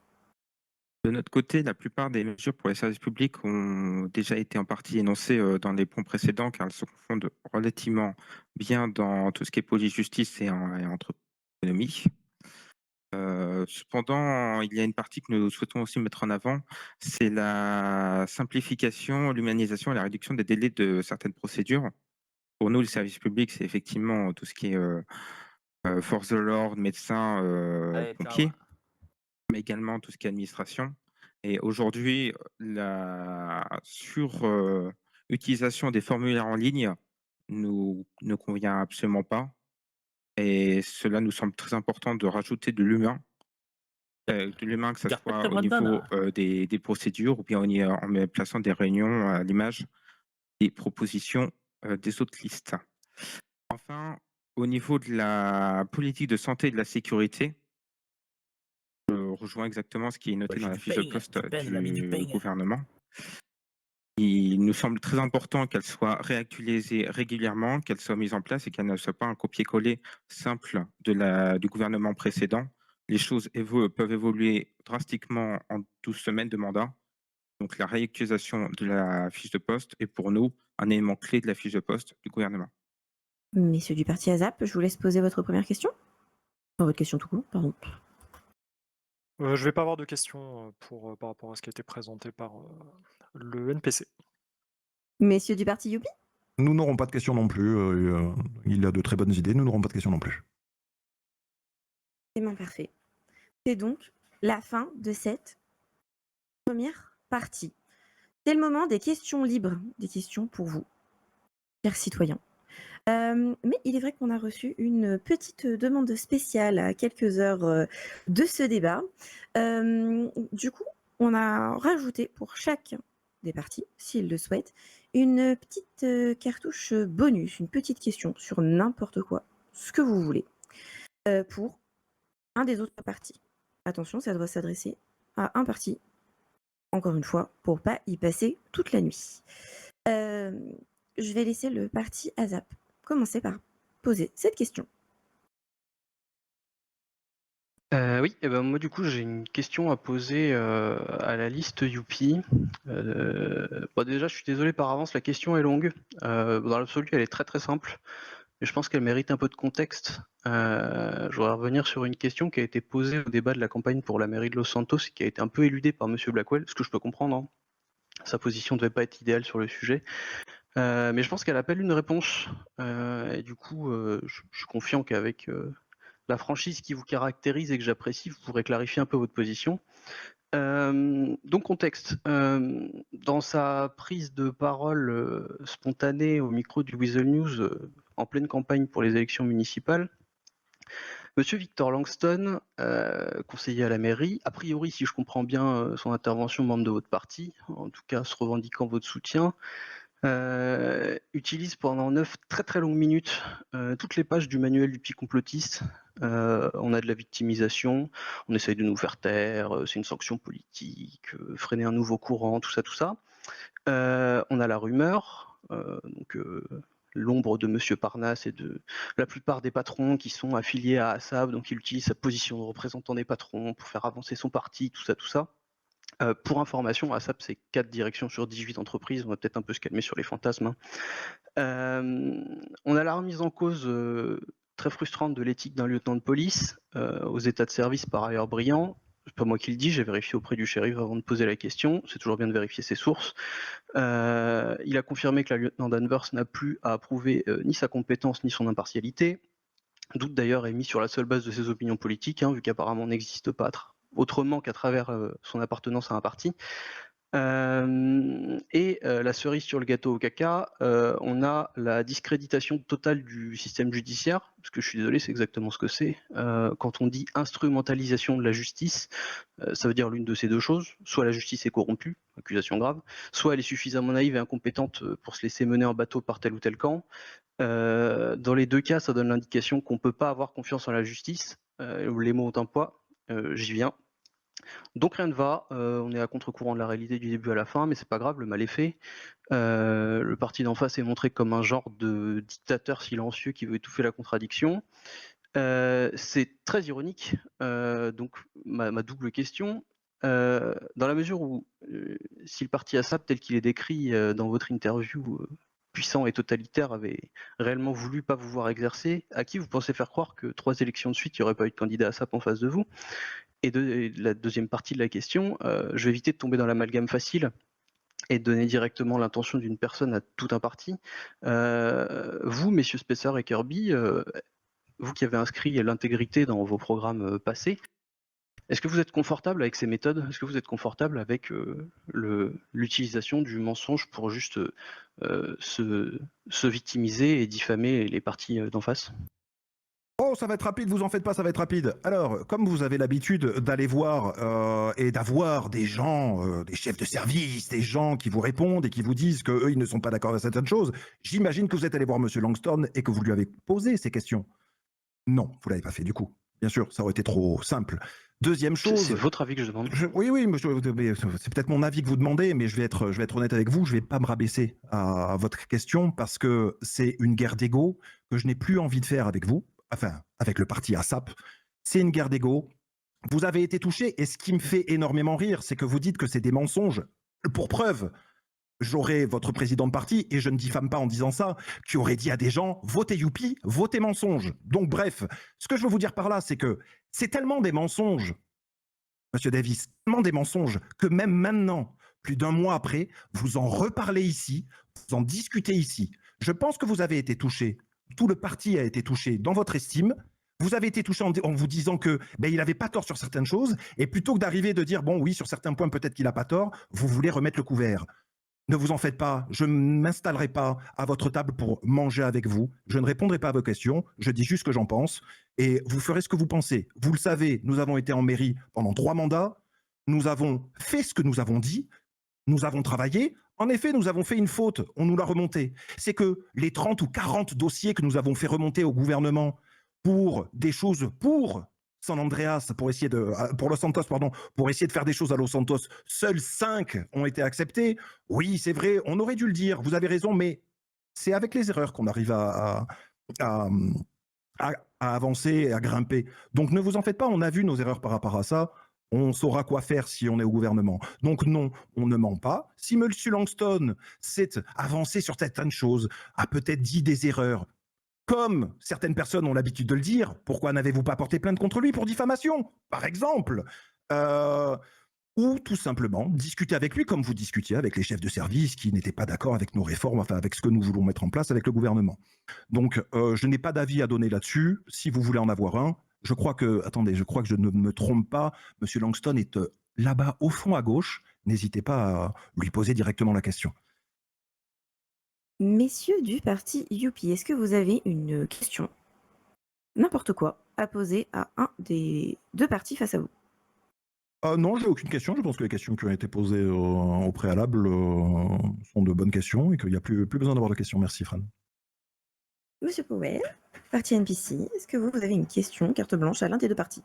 De notre côté, la plupart des mesures pour les services publics ont déjà été en partie énoncées dans les points précédents, car elles se confondent relativement bien dans tout ce qui est police-justice et entre économie. Cependant, il y a une partie que nous souhaitons aussi mettre en avant, c'est la simplification, l'humanisation et la réduction des délais de certaines procédures. Pour nous, le service public, c'est effectivement tout ce qui est force de l'ordre, médecins, pompiers, mais également tout ce qui est administration. Et aujourd'hui, la utilisation des formulaires en ligne ne convient absolument pas. Et cela nous semble très important de rajouter de l'humain, que ce soit au niveau des procédures ou bien en plaçant des réunions à l'image des propositions des autres listes. Enfin, au niveau de la politique de santé et de la sécurité, je rejoins exactement ce qui est noté dans la fiche de poste du gouvernement. Il nous semble très important qu'elle soit réactualisée régulièrement, qu'elle soit mise en place et qu'elle ne soit pas un copier-coller simple du gouvernement précédent. Les choses peuvent évoluer drastiquement en 12 semaines de mandat. Donc la réactualisation de la fiche de poste est pour nous un élément clé de la fiche de poste du gouvernement. Messieurs du parti ASAP, je vous laisse poser votre première question. Enfin, votre question tout court, pardon. Je ne vais pas avoir de questions par rapport à ce qui a été présenté par le NPC. Messieurs du parti Youpi. Nous n'aurons pas de questions non plus. Il a de très bonnes idées. Nous n'aurons pas de questions non plus. C'est bien parfait. C'est donc la fin de cette première partie. C'est le moment des questions libres, des questions pour vous, chers citoyens. Mais il est vrai qu'on a reçu une petite demande spéciale à quelques heures de ce débat. Du coup, on a rajouté pour chaque des parties, s'ils le souhaitent, une petite cartouche bonus, une petite question sur n'importe quoi, ce que vous voulez, pour un des autres partis. Attention, ça doit s'adresser à un parti, encore une fois, pour pas y passer toute la nuit. Je vais laisser le parti ASAP commencer par poser cette question. Oui, et ben moi du coup j'ai une question à poser à la liste Youpi. Bon, déjà je suis désolé par avance, la question est longue. Dans l'absolu elle est très très simple, mais je pense qu'elle mérite un peu de contexte. Je voudrais revenir sur une question qui a été posée au débat de la campagne pour la mairie de Los Santos et qui a été un peu éludée par Monsieur Blackwell, ce que je peux comprendre, hein. Sa position ne devait pas être idéale sur le sujet. Mais je pense qu'elle appelle une réponse. Et du coup, je suis confiant qu'avec la franchise qui vous caractérise et que j'apprécie, vous pourrez clarifier un peu votre position. Donc contexte. Dans sa prise de parole spontanée au micro du Weasel News en pleine campagne pour les élections municipales, Monsieur Victor Langston, conseiller à la mairie, a priori, si je comprends bien son intervention, membre de votre parti, en tout cas se revendiquant votre soutien, utilise pendant 9 très très longues minutes toutes les pages du manuel du petit complotiste. On a de la victimisation, on essaye de nous faire taire, c'est une sanction politique, freiner un nouveau courant, tout ça, tout ça. On a la rumeur, donc l'ombre de Monsieur Parnasse et de la plupart des patrons qui sont affiliés à ASAP, donc il utilise sa position de représentant des patrons pour faire avancer son parti, tout ça, tout ça. Pour information, ASAP, c'est 4 directions sur 18 entreprises. On va peut-être un peu se calmer sur les fantasmes, hein. On a la remise en cause très frustrante de l'éthique d'un lieutenant de police aux états de service par ailleurs brillants. C'est pas moi qui le dis, j'ai vérifié auprès du shérif avant de poser la question. C'est toujours bien de vérifier ses sources. Il a confirmé que la lieutenant Danvers n'a plus à approuver ni sa compétence ni son impartialité. Doute d'ailleurs est mis sur la seule base de ses opinions politiques, hein, vu qu'apparemment n'existe pas autrement qu'à travers son appartenance à un parti. La cerise sur le gâteau au caca, on a la discréditation totale du système judiciaire, parce que je suis désolé, c'est exactement ce que c'est. Quand on dit instrumentalisation de la justice, ça veut dire l'une de ces deux choses. Soit la justice est corrompue, accusation grave, soit elle est suffisamment naïve et incompétente pour se laisser mener en bateau par tel ou tel camp. Dans les deux cas, ça donne l'indication qu'on ne peut pas avoir confiance en la justice. Les mots ont un poids, j'y viens. Donc rien ne va, on est à contre-courant de la réalité du début à la fin, mais c'est pas grave, le mal est fait. Le parti d'en face est montré comme un genre de dictateur silencieux qui veut étouffer la contradiction. C'est très ironique, donc ma double question, dans la mesure où si le parti ASAP tel qu'il est décrit dans votre interview puissant et totalitaire avait réellement voulu pas vous voir exercer, à qui vous pensez faire croire que 3 élections de suite, il n'y aurait pas eu de candidat ASAP en face de vous? Et la deuxième partie de la question, je vais éviter de tomber dans l'amalgame facile et de donner directement l'intention d'une personne à tout un parti. Vous, messieurs Spencer et Kirby, vous qui avez inscrit l'intégrité dans vos programmes passés, est-ce que vous êtes confortable avec ces méthodes? Est-ce que vous êtes confortable avec l'utilisation du mensonge pour juste se victimiser et diffamer les partis d'en face? Oh, ça va être rapide, vous en faites pas, ça va être rapide. Alors, comme vous avez l'habitude d'aller voir et d'avoir des gens, des chefs de service, des gens qui vous répondent et qui vous disent qu'eux, ils ne sont pas d'accord avec certaines choses, j'imagine que vous êtes allé voir Monsieur Langston et que vous lui avez posé ces questions. Non, vous l'avez pas fait du coup. Bien sûr, ça aurait été trop simple. Deuxième chose... C'est votre avis que je demande. Oui, mais c'est peut-être mon avis que vous demandez, mais je vais être honnête avec vous, je vais pas me rabaisser à votre question parce que c'est une guerre d'ego que je n'ai plus envie de faire avec vous, enfin, avec le parti ASAP. C'est une guerre d'ego. Vous avez été touché et ce qui me fait énormément rire, c'est que vous dites que c'est des mensonges. Pour preuve, j'aurais votre président de parti, et je ne diffame pas en disant ça, qui aurait dit à des gens « votez Youpi, votez mensonge ». Donc bref, ce que je veux vous dire par là, c'est que c'est tellement des mensonges, Monsieur Davis, tellement des mensonges, que même maintenant, plus d'1 mois après, vous en reparlez ici, vous en discutez ici. Je pense que vous avez été touché, tout le parti a été touché dans votre estime, vous avez été touché en vous disant que il n'avait pas tort sur certaines choses, et plutôt que d'arriver et de dire « bon oui, sur certains points peut-être qu'il n'a pas tort », vous voulez remettre le couvert. Ne vous en faites pas, je ne m'installerai pas à votre table pour manger avec vous, je ne répondrai pas à vos questions, je dis juste ce que j'en pense, et vous ferez ce que vous pensez. Vous le savez, nous avons été en mairie pendant 3 mandats, nous avons fait ce que nous avons dit, nous avons travaillé, en effet, nous avons fait une faute, on nous l'a remonté. C'est que les 30 ou 40 dossiers que nous avons fait remonter au gouvernement pour des choses pour San Andreas, pour Los Santos, pardon, pour essayer de faire des choses à Los Santos, seuls 5 ont été acceptés. Oui, c'est vrai, on aurait dû le dire, vous avez raison, mais c'est avec les erreurs qu'on arrive à à avancer et à grimper. Donc ne vous en faites pas, on a vu nos erreurs par rapport à ça. On saura quoi faire si on est au gouvernement. Donc non, on ne ment pas. Si M. Langston s'est avancé sur certaines choses, a peut-être dit des erreurs, comme certaines personnes ont l'habitude de le dire, pourquoi n'avez-vous pas porté plainte contre lui pour diffamation, par exemple ou tout simplement discuter avec lui comme vous discutiez avec les chefs de service qui n'étaient pas d'accord avec nos réformes, enfin avec ce que nous voulons mettre en place avec le gouvernement. Donc je n'ai pas d'avis à donner là-dessus. Si vous voulez en avoir un, je crois que je ne me trompe pas, M. Langston est là-bas au fond à gauche. N'hésitez pas à lui poser directement la question. Messieurs du parti Youpi, est-ce que vous avez une question, n'importe quoi, à poser à un des deux partis face à vous? Non, j'ai aucune question. Je pense que les questions qui ont été posées au préalable sont de bonnes questions et qu'il n'y a plus besoin d'avoir de questions. Merci, Fran. Monsieur Powell, parti NPC, est-ce que vous avez une question, carte blanche, à l'un des deux partis?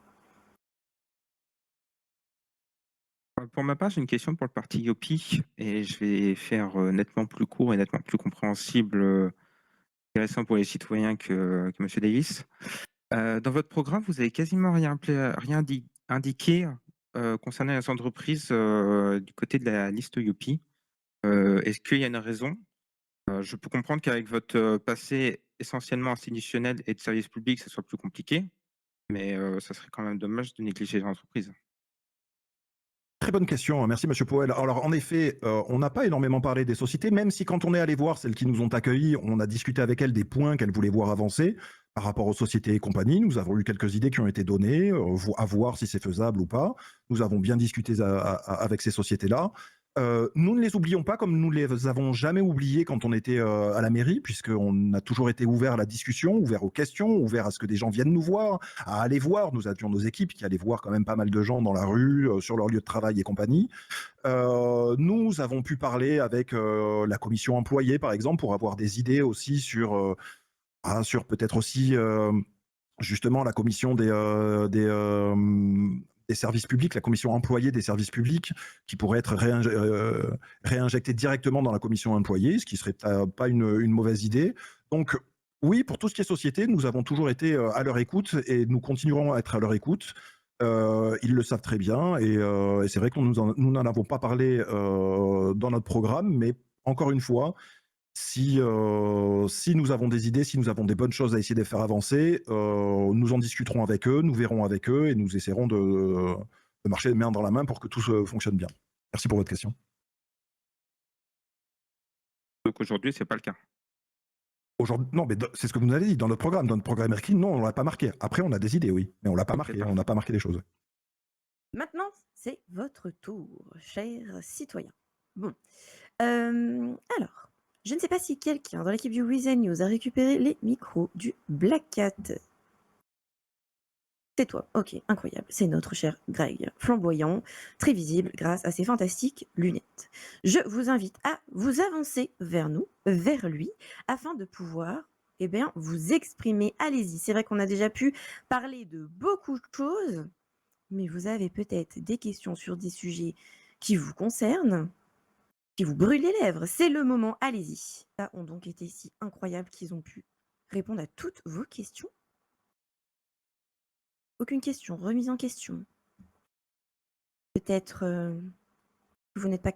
Pour ma part, j'ai une question pour le parti Yopi et je vais faire nettement plus court et nettement plus compréhensible, intéressant pour les citoyens que M. Davis. Dans votre programme, vous avez quasiment rien indiqué concernant les entreprises du côté de la liste Yopi. Est-ce qu'il y a une raison? Je peux comprendre qu'avec votre passé essentiellement institutionnel et de service public, ça soit plus compliqué, mais ça serait quand même dommage de négliger les entreprises. Très bonne question, merci Monsieur Powell. Alors en effet, on n'a pas énormément parlé des sociétés, même si quand on est allé voir celles qui nous ont accueillis, on a discuté avec elles des points qu'elles voulaient voir avancer par rapport aux sociétés et compagnies. Nous avons eu quelques idées qui ont été données, à voir si c'est faisable ou pas. Nous avons bien discuté avec ces sociétés-là. Nous ne les oublions pas comme nous les avons jamais oubliés quand on était à la mairie, puisqu'on a toujours été ouvert à la discussion, ouvert aux questions, ouvert à ce que des gens viennent nous voir, à aller voir. Nous avions nos équipes qui allaient voir quand même pas mal de gens dans la rue, sur leur lieu de travail et compagnie. Nous avons pu parler avec la commission employée, par exemple, pour avoir des idées aussi sur peut-être aussi justement la commission des services publics, la commission employée des services publics, qui pourrait être réinjectée directement dans la commission employée, ce qui serait pas une mauvaise idée. Donc oui, pour tout ce qui est société, nous avons toujours été à leur écoute et nous continuerons à être à leur écoute. Ils le savent très bien et c'est vrai que nous n'en avons pas parlé dans notre programme, mais encore une fois, si nous avons des idées, si nous avons des bonnes choses à essayer de faire avancer, nous en discuterons avec eux, nous verrons avec eux et nous essaierons de marcher main dans la main pour que tout fonctionne bien. Merci pour votre question. Donc aujourd'hui, ce n'est pas le cas. Aujourd'hui, non, mais c'est ce que vous nous avez dit dans notre programme. Dans notre programme Erkin, non, on ne l'a pas marqué. Après, on a des idées, oui, mais on ne l'a pas marqué. On n'a pas marqué les choses. Maintenant, c'est votre tour, chers citoyens. Bon. Alors, je ne sais pas si quelqu'un dans l'équipe du Weasel News a récupéré les micros du Black Cat. C'est toi, ok, incroyable. C'est notre cher Greg, flamboyant, très visible grâce à ses fantastiques lunettes. Je vous invite à vous avancer vers lui, afin de pouvoir vous exprimer. Allez-y, c'est vrai qu'on a déjà pu parler de beaucoup de choses, mais vous avez peut-être des questions sur des sujets qui vous concernent, qui vous brûlent les lèvres. C'est le moment, allez-y. Ils ont donc été si incroyables qu'ils ont pu répondre à toutes vos questions. Aucune question, remise en question. Peut-être que vous n'êtes pas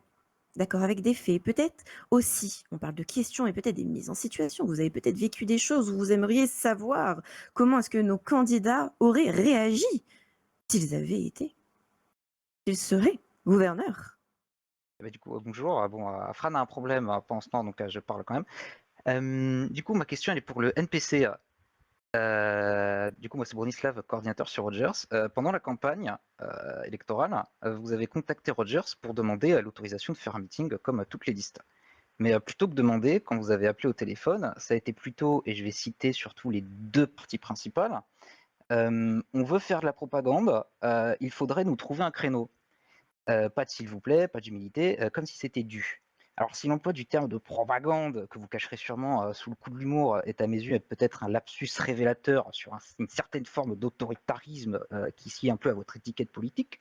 d'accord avec des faits. Peut-être aussi, on parle de questions et peut-être des mises en situation. Vous avez peut-être vécu des choses où vous aimeriez savoir comment est-ce que nos candidats auraient réagi s'ils avaient été, s'ils seraient gouverneurs. Du coup, bonjour. Fran a un problème pendant ce temps, donc je parle quand même. Du coup, ma question elle est pour le NPC. Du coup, moi, c'est Bronislav, coordinateur sur Rogers. Pendant la campagne électorale, vous avez contacté Rogers pour demander l'autorisation de faire un meeting comme à toutes les listes. Mais plutôt que demander, quand vous avez appelé au téléphone, ça a été plutôt, et je vais citer surtout les deux parties principales, on veut faire de la propagande, il faudrait nous trouver un créneau. Pas de s'il vous plaît, pas d'humilité, comme si c'était dû. Alors, si l'emploi du terme de propagande, que vous cacherez sûrement sous le coup de l'humour, est à mes yeux peut-être un lapsus révélateur sur une certaine forme d'autoritarisme qui sied un peu à votre étiquette politique,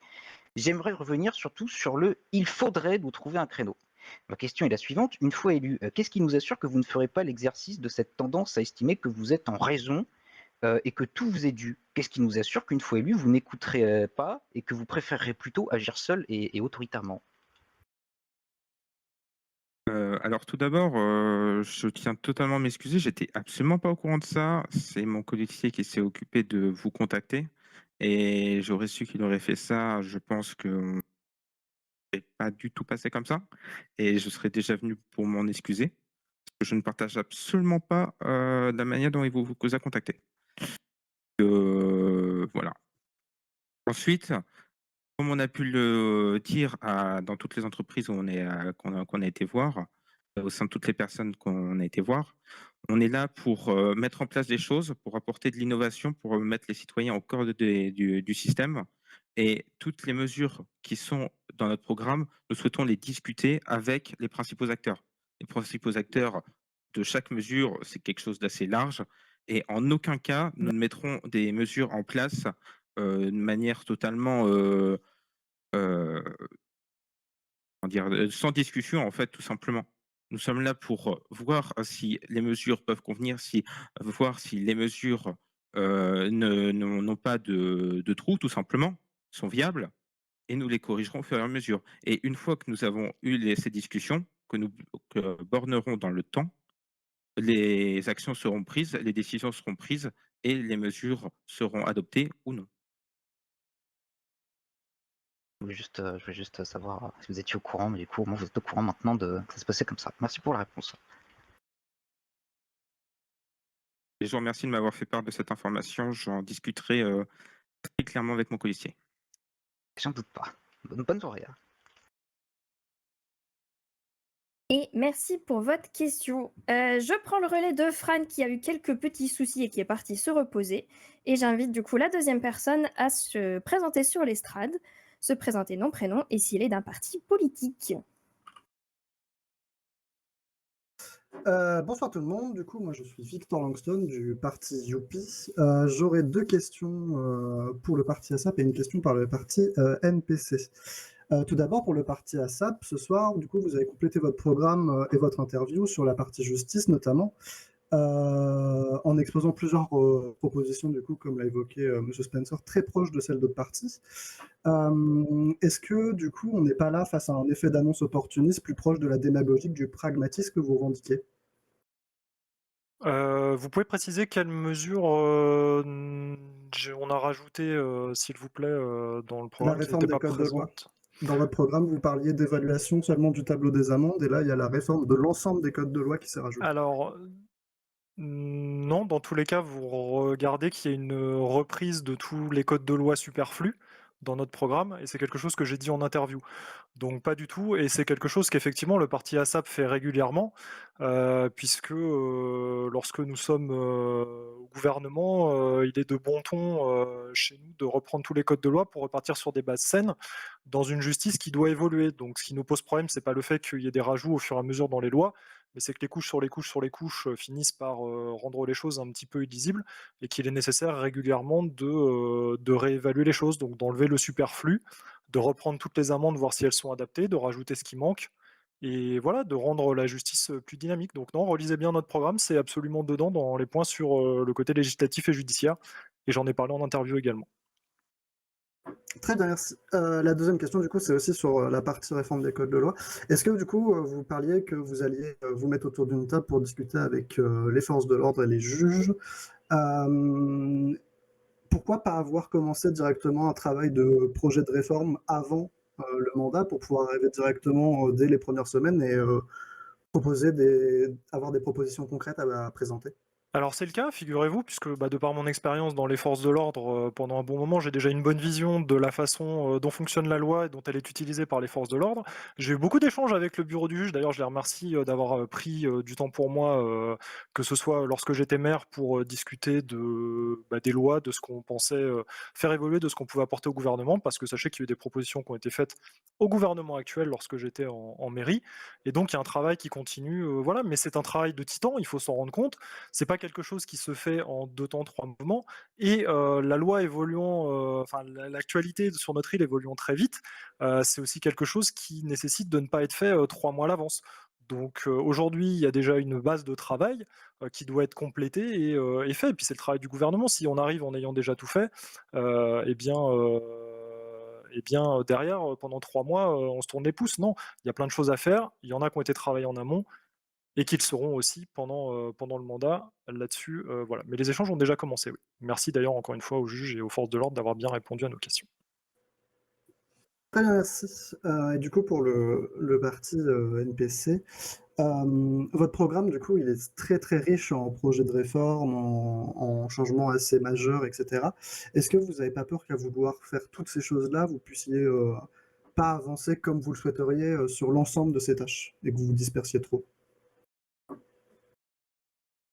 j'aimerais revenir surtout sur le « il faudrait nous trouver un créneau ». Ma question est la suivante. Une fois élu, qu'est-ce qui nous assure que vous ne ferez pas l'exercice de cette tendance à estimer que vous êtes en raison et que tout vous est dû, qu'est-ce qui nous assure qu'une fois élu, vous n'écouterez pas et que vous préférerez plutôt agir seul et autoritairement? Alors tout d'abord, je tiens totalement à m'excuser, j'étais absolument pas au courant de ça. C'est mon colistier qui s'est occupé de vous contacter et j'aurais su qu'il aurait fait ça, je pense qu'on n'est pas du tout passé comme ça et je serais déjà venu pour m'en excuser. Parce que je ne partage absolument pas, la manière dont il vous a contacté. Voilà. Ensuite, comme on a pu le dire dans toutes les entreprises où qu'on a été voir, au sein de toutes les personnes qu'on a été voir, on est là pour mettre en place des choses, pour apporter de l'innovation, pour mettre les citoyens au cœur du système. Et toutes les mesures qui sont dans notre programme, nous souhaitons les discuter avec les principaux acteurs. Les principaux acteurs de chaque mesure, c'est quelque chose d'assez large. Et en aucun cas, nous ne mettrons des mesures en place de manière totalement sans discussion, en fait, tout simplement. Nous sommes là pour voir si les mesures peuvent convenir, voir si les mesures n'ont pas de trous, tout simplement, sont viables, et nous les corrigerons au fur et à mesure. Et une fois que nous avons eu ces discussions, que nous bornerons dans le temps, les actions seront prises, les décisions seront prises, et les mesures seront adoptées ou non. Je voulais juste savoir si vous étiez au courant, mais du coup, au moins vous êtes au courant maintenant que ça se passait comme ça. Merci pour la réponse. Et je vous remercie de m'avoir fait part de cette information. J'en discuterai très clairement avec mon colistier. J'en doute pas. Bonne soirée. Et merci pour votre question. Je prends le relais de Fran qui a eu quelques petits soucis et qui est parti se reposer. Et j'invite du coup la deuxième personne à se présenter sur l'estrade, se présenter nom, prénom et s'il est d'un parti politique. Bonsoir tout le monde, du coup moi je suis Victor Langston du parti Youpi. J'aurais deux questions pour le parti ASAP et une question par le parti NPC. Tout d'abord pour le parti ASAP, ce soir du coup vous avez complété votre programme et votre interview sur la partie justice notamment, en exposant plusieurs propositions du coup comme l'a évoqué Monsieur Spencer, très proches de celles d'autres partis. Est-ce que du coup on n'est pas là face à un effet d'annonce opportuniste plus proche de la démagogie que du pragmatisme que vous revendiquez? Vous pouvez préciser quelles mesures on a rajouté, s'il vous plaît, dans le La programme qui réforme n'était des pas codes de loi. présente? Dans votre programme, vous parliez d'évaluation seulement du tableau des amendes, et là, il y a la réforme de l'ensemble des codes de loi qui s'est rajoutée. Alors, non, dans tous les cas, vous regardez qu'il y a une reprise de tous les codes de loi superflus dans notre programme, et c'est quelque chose que j'ai dit en interview. Donc pas du tout, et c'est quelque chose qu'effectivement le parti ASAP fait régulièrement, puisque lorsque nous sommes au gouvernement, il est de bon ton chez nous de reprendre tous les codes de loi pour repartir sur des bases saines dans une justice qui doit évoluer. Donc ce qui nous pose problème, c'est pas le fait qu'il y ait des rajouts au fur et à mesure dans les lois, mais c'est que les couches sur les couches sur les couches finissent par rendre les choses un petit peu illisibles et qu'il est nécessaire régulièrement de réévaluer les choses, donc d'enlever le superflu, de reprendre toutes les amendes, voir si elles sont adaptées, de rajouter ce qui manque, et voilà, de rendre la justice plus dynamique. Donc non, relisez bien notre programme, c'est absolument dedans dans les points sur le côté législatif et judiciaire, et j'en ai parlé en interview également. Très bien, merci. La deuxième question, du coup, c'est aussi sur la partie réforme des codes de loi. Est-ce que, du coup, vous parliez que vous alliez vous mettre autour d'une table pour discuter avec les forces de l'ordre et les juges? Pourquoi pas avoir commencé directement un travail de projet de réforme avant le mandat pour pouvoir arriver directement dès les premières semaines et avoir des propositions concrètes à présenter? Alors c'est le cas, figurez-vous, puisque de par mon expérience dans les forces de l'ordre pendant un bon moment, j'ai déjà une bonne vision de la façon dont fonctionne la loi et dont elle est utilisée par les forces de l'ordre. J'ai eu beaucoup d'échanges avec le bureau du juge, d'ailleurs je les remercie d'avoir pris du temps pour moi, que ce soit lorsque j'étais maire pour discuter des lois, de ce qu'on pensait faire évoluer, de ce qu'on pouvait apporter au gouvernement, parce que sachez qu'il y a eu des propositions qui ont été faites au gouvernement actuel lorsque j'étais en mairie, et donc il y a un travail qui continue, voilà, mais c'est un travail de titan, il faut s'en rendre compte. C'est pas quelque chose qui se fait en 2 temps, 3 mouvements, et la loi évoluant, l'actualité sur notre île évoluant très vite, c'est aussi quelque chose qui nécessite de ne pas être fait 3 mois à l'avance. Donc aujourd'hui, il y a déjà une base de travail qui doit être complétée et faite. Et puis c'est le travail du gouvernement. Si on arrive en ayant déjà tout fait, derrière, pendant 3 mois, on se tourne les pouces. Non, il y a plein de choses à faire. Il y en a qui ont été travaillées en amont et qui le seront aussi pendant le mandat. Là-dessus, voilà. Mais les échanges ont déjà commencé, oui. Merci d'ailleurs encore une fois aux juges et aux forces de l'ordre d'avoir bien répondu à nos questions. Très bien, merci. Et du coup, pour le parti NPC, votre programme, du coup, il est très très riche en projets de réforme, en changements assez majeurs, etc. Est-ce que vous n'avez pas peur qu'à vouloir faire toutes ces choses-là, vous puissiez pas avancer comme vous le souhaiteriez sur l'ensemble de ces tâches et que vous vous dispersiez trop?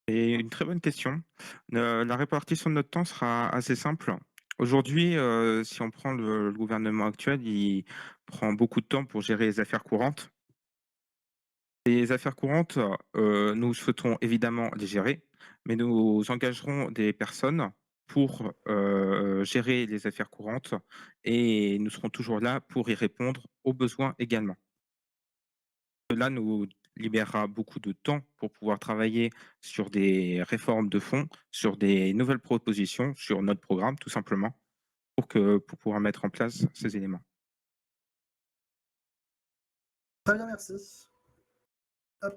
Et une très bonne question. La répartition de notre temps sera assez simple. Aujourd'hui, si on prend le gouvernement actuel, il prend beaucoup de temps pour gérer les affaires courantes. Les affaires courantes, nous souhaitons évidemment les gérer, mais nous engagerons des personnes pour, gérer les affaires courantes et nous serons toujours là pour y répondre aux besoins également. Cela nous libérera beaucoup de temps pour pouvoir travailler sur des réformes de fond, sur des nouvelles propositions, sur notre programme tout simplement, pour pouvoir mettre en place ces éléments. Très bien, merci. Hop.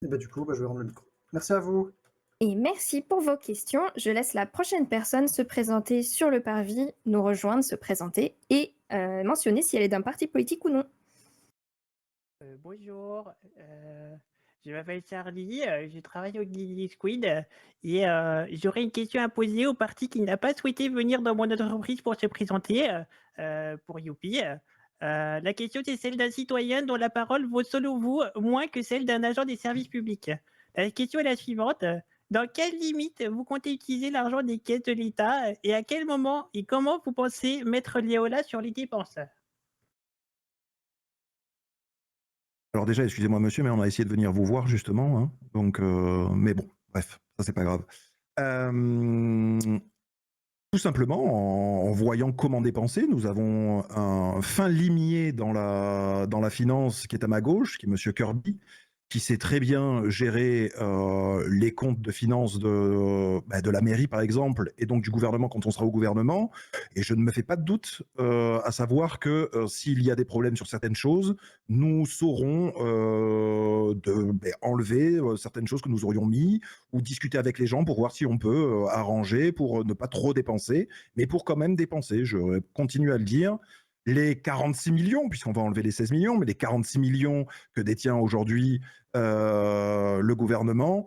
Et bah, du coup, je vais rendre le micro. Merci à vous. Et merci pour vos questions. Je laisse la prochaine personne se présenter sur le parvis, nous rejoindre, se présenter et mentionner si elle est d'un parti politique ou non. Bonjour, je m'appelle Charlie, je travaille au Guilty Squid et j'aurais une question à poser au parti qui n'a pas souhaité venir dans mon entreprise pour se présenter, pour Youpi. La question c'est celle d'un citoyen dont la parole vaut selon vous moins que celle d'un agent des services publics. La question est la suivante. Dans quelle limite vous comptez utiliser l'argent des caisses de l'État et à quel moment et comment vous pensez mettre Léola sur les dépenses? Alors déjà, excusez-moi monsieur, mais on a essayé de venir vous voir justement, hein, donc mais bon, bref, ça c'est pas grave. Tout simplement, en voyant comment dépenser, nous avons un fin limier dans la finance qui est à ma gauche, qui est monsieur Kirby, qui sait très bien gérer les comptes de finances de la mairie, par exemple, et donc du gouvernement quand on sera au gouvernement. Et je ne me fais pas de doute à savoir que s'il y a des problèmes sur certaines choses, nous saurons enlever certaines choses que nous aurions mis ou discuter avec les gens pour voir si on peut arranger pour ne pas trop dépenser, mais pour quand même dépenser. Je continue à le dire. Les 46 millions, puisqu'on va enlever les 16 millions, mais les 46 millions que détient aujourd'hui le gouvernement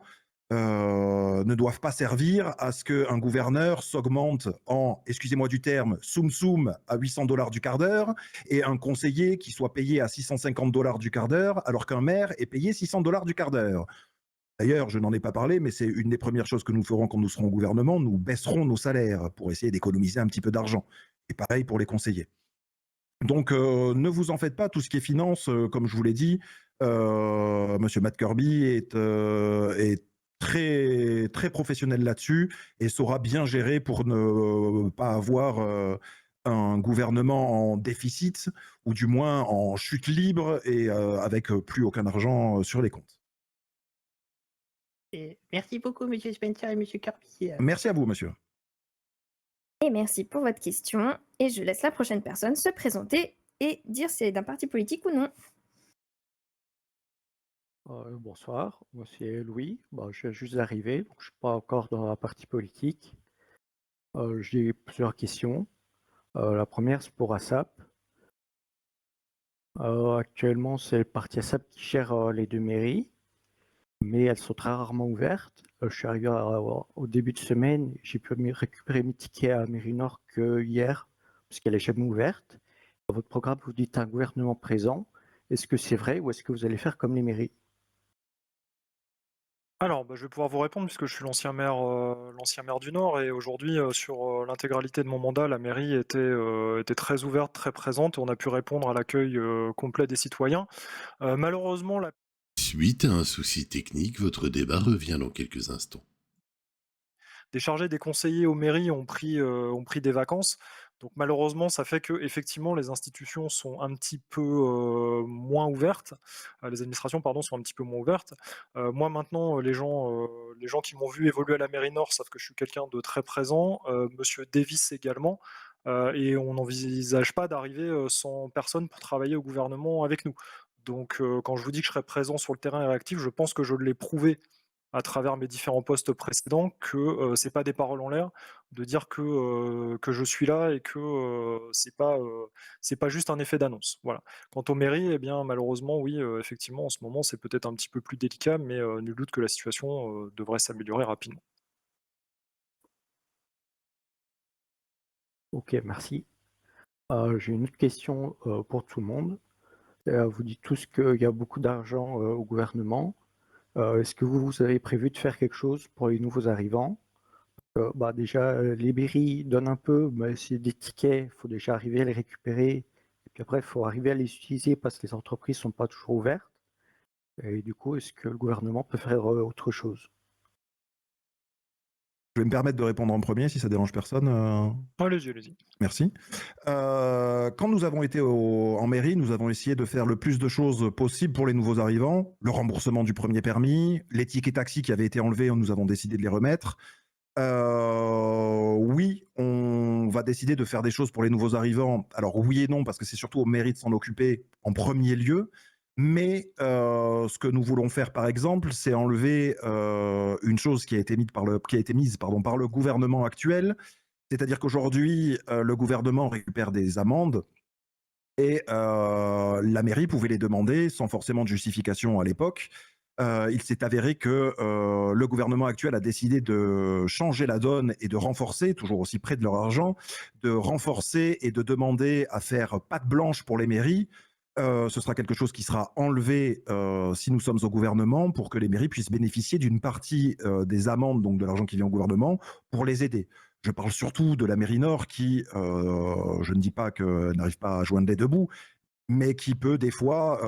ne doivent pas servir à ce qu'un gouverneur s'augmente en, excusez-moi du terme, soum-soum à 800 $ du quart d'heure et un conseiller qui soit payé à 650 $ du quart d'heure alors qu'un maire est payé 600 $ du quart d'heure. D'ailleurs, je n'en ai pas parlé, mais c'est une des premières choses que nous ferons quand nous serons au gouvernement. Nous baisserons nos salaires pour essayer d'économiser un petit peu d'argent. Et pareil pour les conseillers. Donc, ne vous en faites pas, tout ce qui est finance, comme je vous l'ai dit, monsieur Matt Kirby est très, très professionnel là-dessus et saura bien gérer pour ne pas avoir un gouvernement en déficit ou du moins en chute libre et avec plus aucun argent sur les comptes. Et merci beaucoup, monsieur Spencer et monsieur Kirby. Merci à vous, monsieur. Et merci pour votre question. Et je laisse la prochaine personne se présenter et dire si elle est d'un parti politique ou non. Bonsoir, moi c'est Louis. Je viens juste d'arriver, donc je ne suis pas encore dans un parti politique. J'ai plusieurs questions. La première, c'est pour ASAP. Actuellement, c'est le parti ASAP qui gère les deux mairies, mais elles sont très rarement ouvertes. Je suis arrivé au début de semaine, j'ai pu récupérer mes tickets à Mairie Nord que hier, parce qu'elle n'est jamais ouverte. Dans votre programme, vous dites un gouvernement présent. Est-ce que c'est vrai ou est-ce que vous allez faire comme les mairies? Alors, je vais pouvoir vous répondre puisque je suis l'ancien maire du Nord et aujourd'hui, sur l'intégralité de mon mandat, la mairie était très ouverte, très présente et on a pu répondre à l'accueil complet des citoyens. Malheureusement, Suite à un souci technique, votre débat revient dans quelques instants. des chargés, des conseillers aux mairies ont pris des vacances. Donc malheureusement, ça fait qu'effectivement les institutions sont un petit peu, moins ouvertes, les administrations pardon, sont un petit peu moins ouvertes. Moi maintenant, les gens qui m'ont vu évoluer à la mairie nord savent que je suis quelqu'un de très présent, monsieur Davis également, et on n'envisage pas d'arriver, sans personne pour travailler au gouvernement avec nous. Donc quand je vous dis que je serai présent sur le terrain et réactif, je pense que je l'ai prouvé à travers mes différents postes précédents que, c'est pas des paroles en l'air, de dire que je suis là et que, c'est pas juste un effet d'annonce. Voilà. Quant aux mairies, eh bien malheureusement oui, effectivement en ce moment c'est peut-être un petit peu plus délicat, mais nul doute que la situation, devrait s'améliorer rapidement. Ok, merci. J'ai une autre question pour tout le monde. Vous dites tous qu'il y a beaucoup d'argent au gouvernement. Est-ce que vous avez prévu de faire quelque chose pour les nouveaux arrivants? Bah déjà, les mairies donnent un peu, mais c'est des tickets, il faut déjà arriver à les récupérer. Et puis après, il faut arriver à les utiliser parce que les entreprises ne sont pas toujours ouvertes. Et du coup, est-ce que le gouvernement peut faire autre chose? Je vais me permettre de répondre en premier si ça dérange personne. Allez-y, allez-y. Merci. Quand nous avons été en mairie, nous avons essayé de faire le plus de choses possible pour les nouveaux arrivants. Le remboursement du premier permis, les tickets taxis qui avaient été enlevés, nous avons décidé de les remettre. Oui, on va décider de faire des choses pour les nouveaux arrivants. Alors oui et non, parce que c'est surtout aux mairies de s'en occuper en premier lieu. Mais ce que nous voulons faire, par exemple, c'est enlever une chose qui a été mise par le gouvernement actuel. C'est-à-dire qu'aujourd'hui, le gouvernement récupère des amendes et la mairie pouvait les demander sans forcément de justification à l'époque. Il s'est avéré que le gouvernement actuel a décidé de changer la donne et de renforcer, toujours aussi près de leur argent, de renforcer et de demander à faire patte blanche pour les mairies. Ce sera quelque chose qui sera enlevé si nous sommes au gouvernement pour que les mairies puissent bénéficier d'une partie des amendes, donc de l'argent qui vient au gouvernement, pour les aider. Je parle surtout de la mairie Nord qui, je ne dis pas que n'arrive pas à joindre les deux bouts, mais qui peut des fois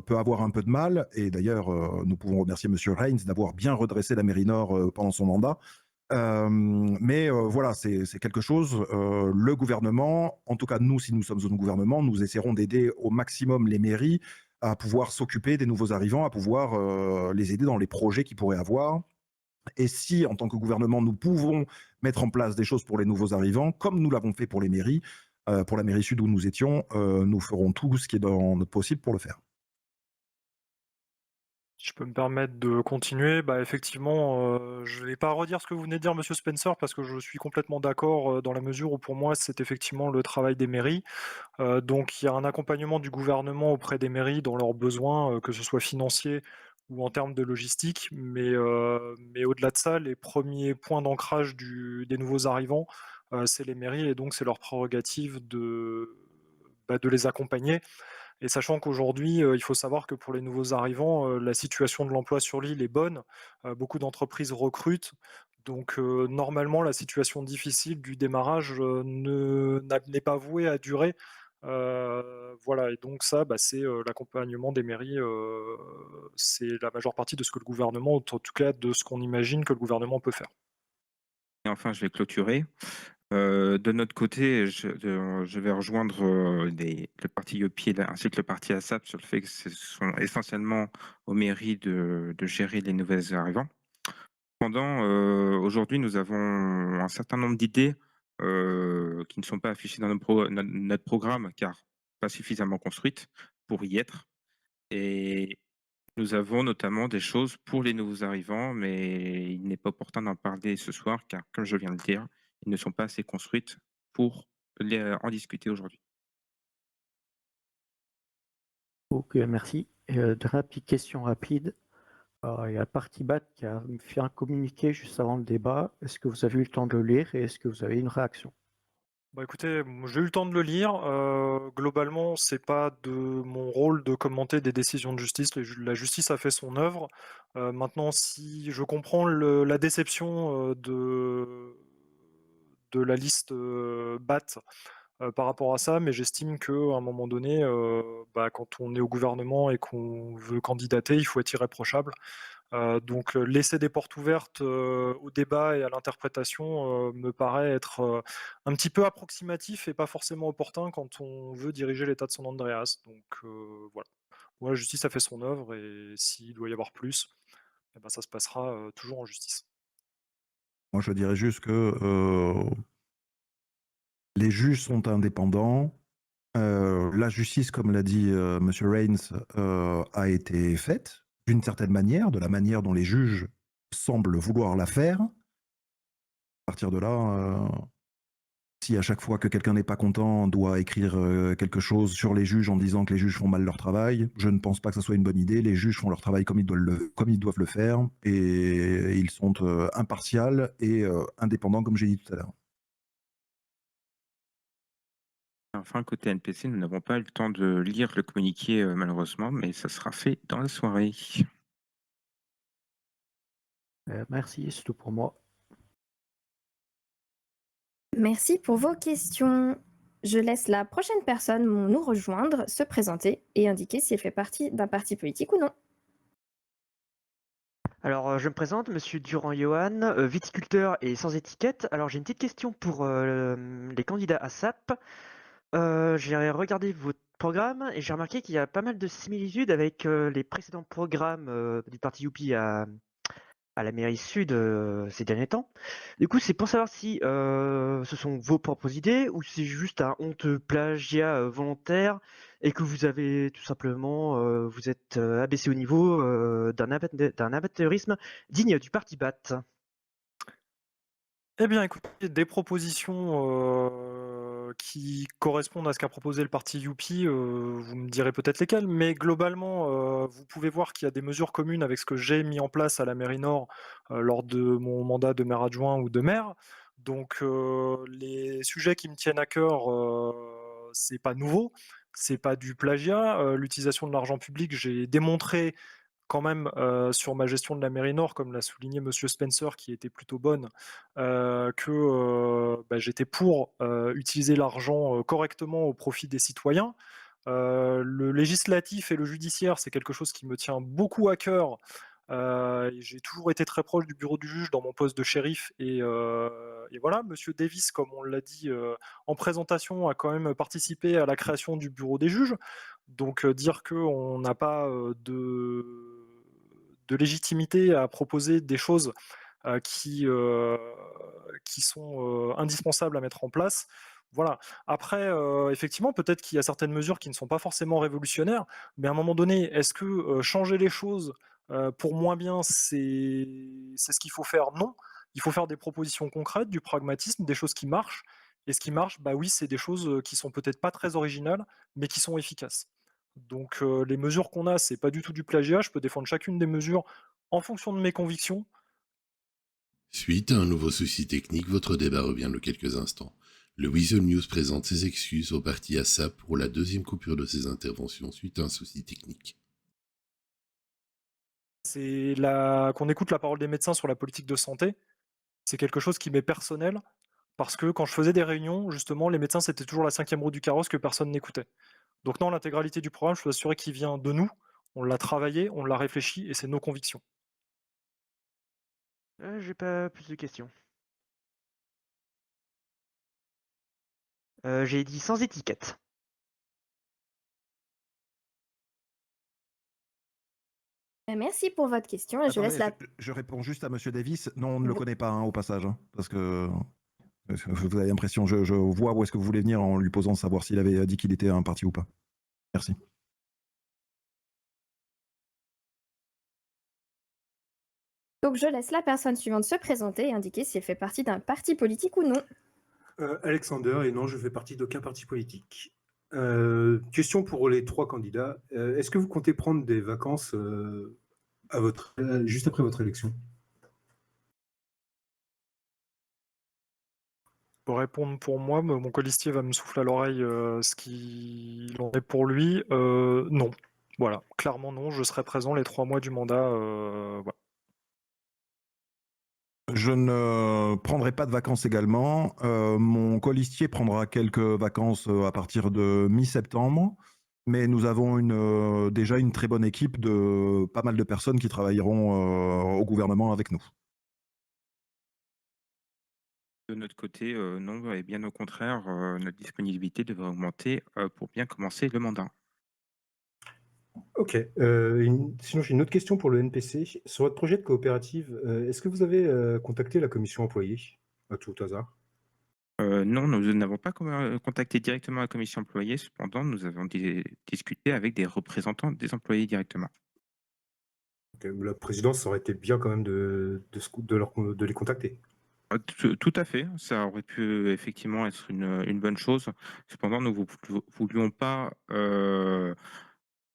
peut avoir un peu de mal. Et d'ailleurs, nous pouvons remercier Monsieur Reins d'avoir bien redressé la mairie Nord pendant son mandat. Mais voilà, c'est quelque chose. Le gouvernement, en tout cas nous, si nous sommes au gouvernement, nous essaierons d'aider au maximum les mairies à pouvoir s'occuper des nouveaux arrivants, à pouvoir les aider dans les projets qu'ils pourraient avoir. Et si, en tant que gouvernement, nous pouvons mettre en place des choses pour les nouveaux arrivants, comme nous l'avons fait pour les mairies, pour la mairie sud où nous étions, nous ferons tout ce qui est dans notre possible pour le faire. Si je peux me permettre de continuer, bah effectivement, je vais pas redire ce que vous venez de dire, monsieur Spencer, parce que je suis complètement d'accord, dans la mesure où pour moi c'est effectivement le travail des mairies. Donc il y a un accompagnement du gouvernement auprès des mairies dans leurs besoins, que ce soit financier ou en termes de logistique. Mais au-delà de ça, les premiers points d'ancrage des nouveaux arrivants, c'est les mairies et donc c'est leur prérogative de les accompagner. Et sachant qu'aujourd'hui, il faut savoir que pour les nouveaux arrivants, la situation de l'emploi sur l'île est bonne. Beaucoup d'entreprises recrutent. Donc, normalement, la situation difficile du démarrage, n'est pas vouée à durer. Voilà et donc ça, bah, c'est, l'accompagnement des mairies, c'est la majeure partie de ce que le gouvernement, en tout cas de ce qu'on imagine que le gouvernement peut faire. Et enfin, je vais clôturer. De notre côté, je vais rejoindre le parti Yopi ainsi que le parti ASAP sur le fait que ce sont essentiellement aux mairies de gérer les nouvelles arrivants. Cependant, aujourd'hui, nous avons un certain nombre d'idées qui ne sont pas affichées dans notre programme car pas suffisamment construites pour y être. Et nous avons notamment des choses pour les nouveaux arrivants, mais il n'est pas opportun d'en parler ce soir car, comme je viens de le dire, ils ne sont pas assez construites pour en discuter aujourd'hui. Ok, merci. Deux rapides questions rapides. Il y a Parti Bat qui a fait un communiqué juste avant le débat. Est-ce que vous avez eu le temps de le lire et est-ce que vous avez une réaction? Bah, écoutez, j'ai eu le temps de le lire. Globalement, c'est pas de mon rôle de commenter des décisions de justice. La justice a fait son œuvre. Maintenant, si je comprends la déception de la liste BAT par rapport à ça, mais j'estime qu'à un moment donné, bah, quand on est au gouvernement et qu'on veut candidater, il faut être irréprochable. Donc laisser des portes ouvertes au débat et à l'interprétation me paraît être un petit peu approximatif et pas forcément opportun quand on veut diriger l'État de San Andreas. Donc voilà. Moi, la justice a fait son œuvre et s'il doit y avoir plus, eh ben, ça se passera toujours en justice. Moi, je dirais juste que les juges sont indépendants. La justice, comme l'a dit Monsieur Reigns, a été faite d'une certaine manière, de la manière dont les juges semblent vouloir la faire. À partir de là, si à chaque fois que quelqu'un n'est pas content, on doit écrire quelque chose sur les juges en disant que les juges font mal leur travail, je ne pense pas que ce soit une bonne idée. Les juges font leur travail comme ils doivent le faire, et ils sont impartiaux et indépendants, comme j'ai dit tout à l'heure. Enfin, côté NPC, nous n'avons pas eu le temps de lire le communiqué, malheureusement, mais ça sera fait dans la soirée. Merci, c'est tout pour moi. Merci pour vos questions. Je laisse la prochaine personne nous rejoindre, se présenter et indiquer si elle fait partie d'un parti politique ou non. Alors, je me présente, Monsieur Durand-Johan, viticulteur et sans étiquette. Alors, j'ai une petite question pour les candidats à SAP. J'ai regardé votre programme et j'ai remarqué qu'il y a pas mal de similitudes avec les précédents programmes du parti Youpi à la mairie sud ces derniers temps. Du coup, c'est pour savoir si ce sont vos propres idées ou si c'est juste un honteux plagiat volontaire et que vous avez tout simplement vous êtes abaissé au niveau d'un amateurisme digne du parti BAT. Eh bien, écoutez, des propositions qui correspondent à ce qu'a proposé le parti Youpi, vous me direz peut-être lesquelles, mais globalement, vous pouvez voir qu'il y a des mesures communes avec ce que j'ai mis en place à la mairie Nord lors de mon mandat de maire adjoint ou de maire. Donc, les sujets qui me tiennent à cœur, c'est pas nouveau, c'est pas du plagiat. L'utilisation de l'argent public, j'ai démontré quand même sur ma gestion de la mairie Nord, comme l'a souligné Monsieur Spencer, qui était plutôt bonne, que j'étais pour utiliser l'argent correctement au profit des citoyens. Le législatif et le judiciaire, c'est quelque chose qui me tient beaucoup à cœur. Et j'ai toujours été très proche du bureau du juge dans mon poste de shérif. Et voilà, Monsieur Davis, comme on l'a dit en présentation, a quand même participé à la création du bureau des juges. Donc dire qu'on n'a pas de légitimité à proposer des choses qui sont indispensables à mettre en place. Voilà. Après, effectivement, peut-être qu'il y a certaines mesures qui ne sont pas forcément révolutionnaires, mais à un moment donné, est-ce que changer les choses pour moins bien, c'est ce qu'il faut faire? Non. Il faut faire des propositions concrètes, du pragmatisme, des choses qui marchent. Et ce qui marche, bah oui, c'est des choses qui sont peut-être pas très originales, mais qui sont efficaces. Donc les mesures qu'on a, c'est pas du tout du plagiat. Je peux défendre chacune des mesures en fonction de mes convictions. Suite à un nouveau souci technique, votre débat revient dans quelques instants. Le Weasel News présente ses excuses au parti ASAP pour la deuxième coupure de ses interventions suite à un souci technique. C'est qu'on écoute la parole des médecins sur la politique de santé. C'est quelque chose qui m'est personnel, parce que quand je faisais des réunions, justement, les médecins, c'était toujours la 5e roue du carrosse que personne n'écoutait. Donc non, l'intégralité du programme, je peux assurer qu'il vient de nous. On l'a travaillé, on l'a réfléchi, et c'est nos convictions. J'ai pas plus de questions. J'ai dit sans étiquette. Merci pour votre question et je laisse la... Je réponds juste à Monsieur Davis. Non, on ne le connaît pas au passage, parce que vous avez l'impression, je vois où est-ce que vous voulez venir en lui posant savoir s'il avait dit qu'il était un parti ou pas. Merci. Donc je laisse la personne suivante se présenter et indiquer si elle fait partie d'un parti politique ou non. Alexander, et non, je fais partie d'aucun parti politique. Question pour les 3 candidats. Est-ce que vous comptez prendre des vacances juste après votre élection? Pour répondre pour moi, mon colistier va me souffler à l'oreille ce qu'il en est pour lui. Non. Voilà, clairement non, je serai présent les 3 mois du mandat. Voilà. Je ne prendrai pas de vacances également. Mon colistier prendra quelques vacances à partir de mi-septembre. mais nous avons déjà une très bonne équipe de pas mal de personnes qui travailleront au gouvernement avec nous. De notre côté, non, et bien au contraire, notre disponibilité devrait augmenter pour bien commencer le mandat. Ok. Sinon, j'ai une autre question pour le NPC. Sur votre projet de coopérative, est-ce que vous avez contacté la commission employée à tout hasard? Non, nous n'avons pas contacté directement la commission employée, cependant, nous avons discuté avec des représentants des employés directement. Ok, la présidence, ça aurait été bien quand même de les contacter. Tout à fait, ça aurait pu effectivement être une bonne chose. Cependant, nous ne voulions pas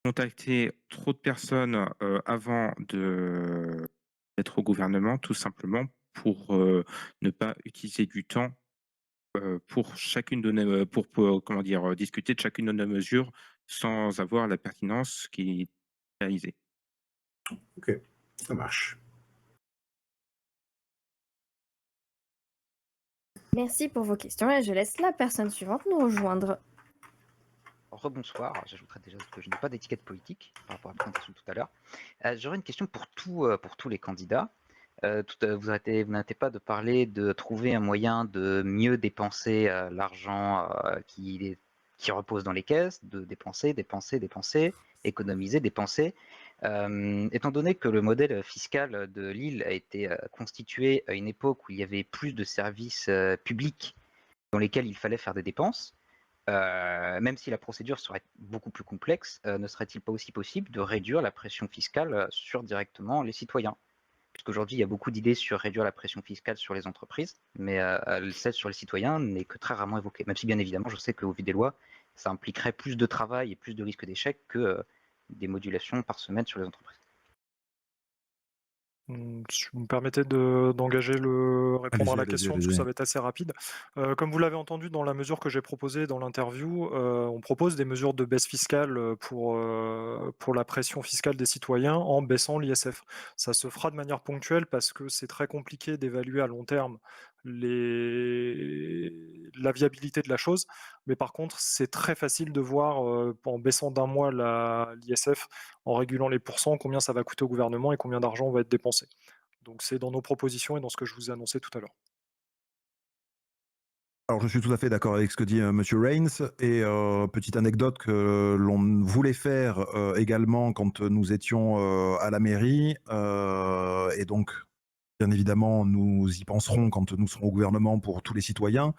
contacter trop de personnes avant d'être au gouvernement, tout simplement pour ne pas utiliser du temps pour chacune de comment dire, discuter de chacune de nos mesures sans avoir la pertinence qui est réalisée. Ok, ça marche. Merci pour vos questions et je laisse la personne suivante nous rejoindre. Rebonsoir, j'ajouterai déjà que je n'ai pas d'étiquette politique par rapport à la présentation de tout à l'heure. J'aurais une question pour tous les candidats. Vous n'arrêtez pas de parler de trouver un moyen de mieux dépenser l'argent qui repose dans les caisses, de dépenser, économiser, dépenser. Étant donné que le modèle fiscal de l'île a été constitué à une époque où il y avait plus de services publics dans lesquels il fallait faire des dépenses, même si la procédure serait beaucoup plus complexe, ne serait-il pas aussi possible de réduire la pression fiscale sur directement les citoyens? Puisqu'aujourd'hui, il y a beaucoup d'idées sur réduire la pression fiscale sur les entreprises, mais celle sur les citoyens n'est que très rarement évoquée. Même si, bien évidemment, je sais qu'au vu des lois, ça impliquerait plus de travail et plus de risques d'échec que des modulations par semaine sur les entreprises. Si vous me permettez d'engager répondre à la Allez-y, question, parce que ça allez-y. va être assez rapide. Comme vous l'avez entendu dans la mesure que j'ai proposée dans l'interview, on propose des mesures de baisse fiscale pour la pression fiscale des citoyens en baissant l'ISF. Ça se fera de manière ponctuelle parce que c'est très compliqué d'évaluer à long terme la viabilité de la chose. Mais par contre, c'est très facile de voir en baissant d'un mois l'ISF, en régulant les pourcents, combien ça va coûter au gouvernement et combien d'argent va être dépensé. Donc c'est dans nos propositions et dans ce que je vous ai annoncé tout à l'heure. Alors, je suis tout à fait d'accord avec ce que dit Monsieur Reigns. Et petite anecdote que l'on voulait faire également quand nous étions à la mairie. Et donc, bien évidemment, nous y penserons quand nous serons au gouvernement pour tous les citoyens.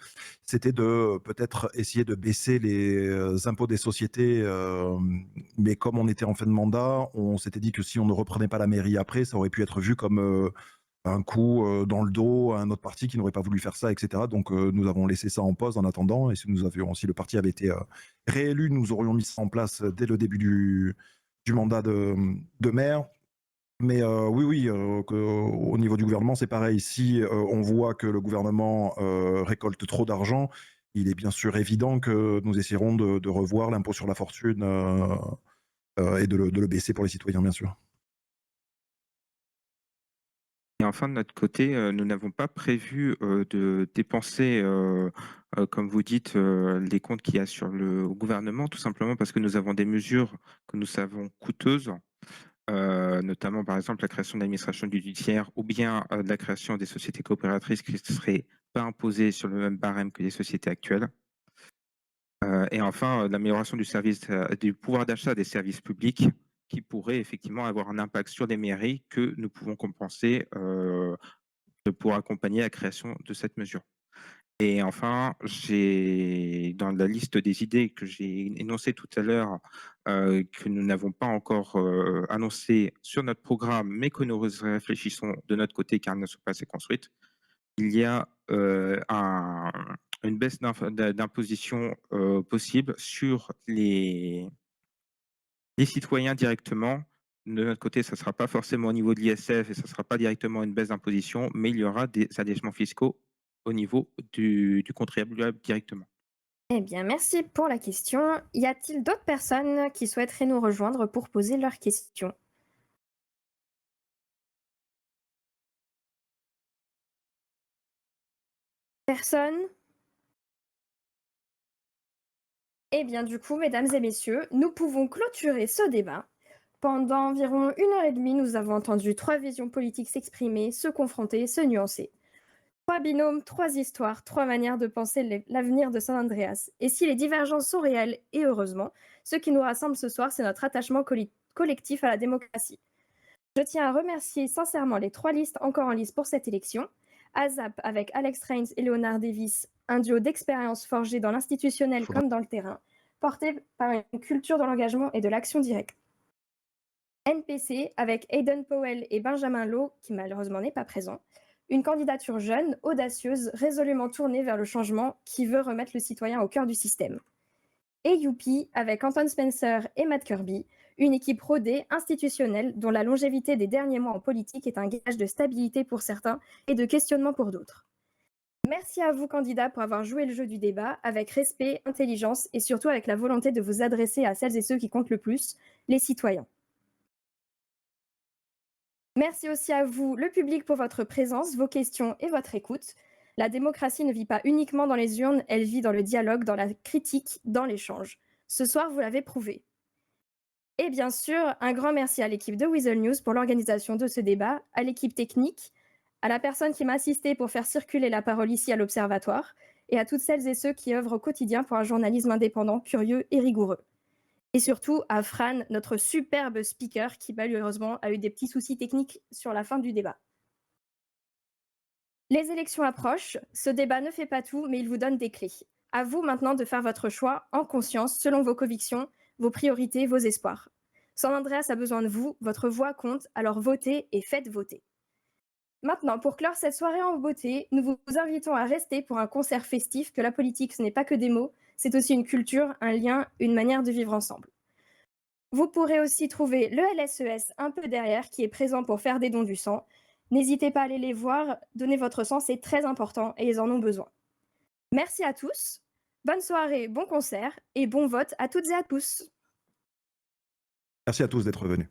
C'était de peut-être essayer de baisser les impôts des sociétés. Mais comme on était en fin de mandat, on s'était dit que si on ne reprenait pas la mairie après, ça aurait pu être vu comme un coup dans le dos à un autre parti qui n'aurait pas voulu faire ça, etc. Donc nous avons laissé ça en pause en attendant. Et si le parti avait été réélu, nous aurions mis ça en place dès le début du mandat de maire. Mais oui, au niveau du gouvernement, c'est pareil. Si on voit que le gouvernement récolte trop d'argent, il est bien sûr évident que nous essaierons de revoir l'impôt sur la fortune et de le baisser pour les citoyens, bien sûr. Et enfin, de notre côté, nous n'avons pas prévu de dépenser, comme vous dites, les comptes qu'il y a sur le gouvernement, tout simplement parce que nous avons des mesures que nous savons coûteuses, notamment par exemple la création de l'administration judiciaire ou bien la création des sociétés coopératrices qui ne seraient pas imposées sur le même barème que les sociétés actuelles. Et enfin, l'amélioration du pouvoir d'achat des services publics qui pourrait effectivement avoir un impact sur les mairies que nous pouvons compenser pour accompagner la création de cette mesure. Et enfin, j'ai dans la liste des idées que j'ai énoncées tout à l'heure, que nous n'avons pas encore annoncées sur notre programme, mais que nous réfléchissons de notre côté car elles ne sont pas assez construites, il y a une baisse d'imposition possible sur les citoyens directement. De notre côté, ça ne sera pas forcément au niveau de l'ISF et ça ne sera pas directement une baisse d'imposition, mais il y aura des allègements fiscaux au niveau du contribuable directement. Eh bien, merci pour la question. Y a-t-il d'autres personnes qui souhaiteraient nous rejoindre pour poser leurs questions? Personne? Eh bien, du coup, mesdames et messieurs, nous pouvons clôturer ce débat. Pendant environ 1 heure et demie, nous avons entendu 3 visions politiques s'exprimer, se confronter, se nuancer. 3 binômes, 3 histoires, 3 manières de penser l'avenir de San Andreas. Et si les divergences sont réelles, et heureusement, ce qui nous rassemble ce soir, c'est notre attachement collectif à la démocratie. Je tiens à remercier sincèrement les 3 listes encore en lice pour cette élection. ASAP avec Alex Reynes et Leonard Davis, un duo d'expérience forgé dans l'institutionnel comme dans le terrain, porté par une culture de l'engagement et de l'action directe. NPC avec Hayden Powell et Benjamin Lowe, qui malheureusement n'est pas présent, une candidature jeune, audacieuse, résolument tournée vers le changement, qui veut remettre le citoyen au cœur du système. Et Youpi avec Anton Spencer et Matt Kirby, une équipe rodée, institutionnelle, dont la longévité des derniers mois en politique est un gage de stabilité pour certains et de questionnement pour d'autres. Merci à vous, candidats, pour avoir joué le jeu du débat avec respect, intelligence et surtout avec la volonté de vous adresser à celles et ceux qui comptent le plus, les citoyens. Merci aussi à vous, le public, pour votre présence, vos questions et votre écoute. La démocratie ne vit pas uniquement dans les urnes, elle vit dans le dialogue, dans la critique, dans l'échange. Ce soir, vous l'avez prouvé. Et bien sûr, un grand merci à l'équipe de Weasel News pour l'organisation de ce débat, à l'équipe technique, à la personne qui m'a assistée pour faire circuler la parole ici à l'Observatoire, et à toutes celles et ceux qui œuvrent au quotidien pour un journalisme indépendant, curieux et rigoureux. Et surtout à Fran, notre superbe speaker, qui malheureusement a eu des petits soucis techniques sur la fin du débat. Les élections approchent, ce débat ne fait pas tout, mais il vous donne des clés. À vous maintenant de faire votre choix en conscience, selon vos convictions, vos priorités, vos espoirs. San Andreas a besoin de vous, votre voix compte, alors votez et faites voter. Maintenant, pour clore cette soirée en beauté, nous vous invitons à rester pour un concert festif, que la politique, ce n'est pas que des mots, c'est aussi une culture, un lien, une manière de vivre ensemble. Vous pourrez aussi trouver le LSES un peu derrière, qui est présent pour faire des dons du sang. N'hésitez pas à aller les voir, donner votre sang, c'est très important et ils en ont besoin. Merci à tous, bonne soirée, bon concert et bon vote à toutes et à tous. Merci à tous d'être venus.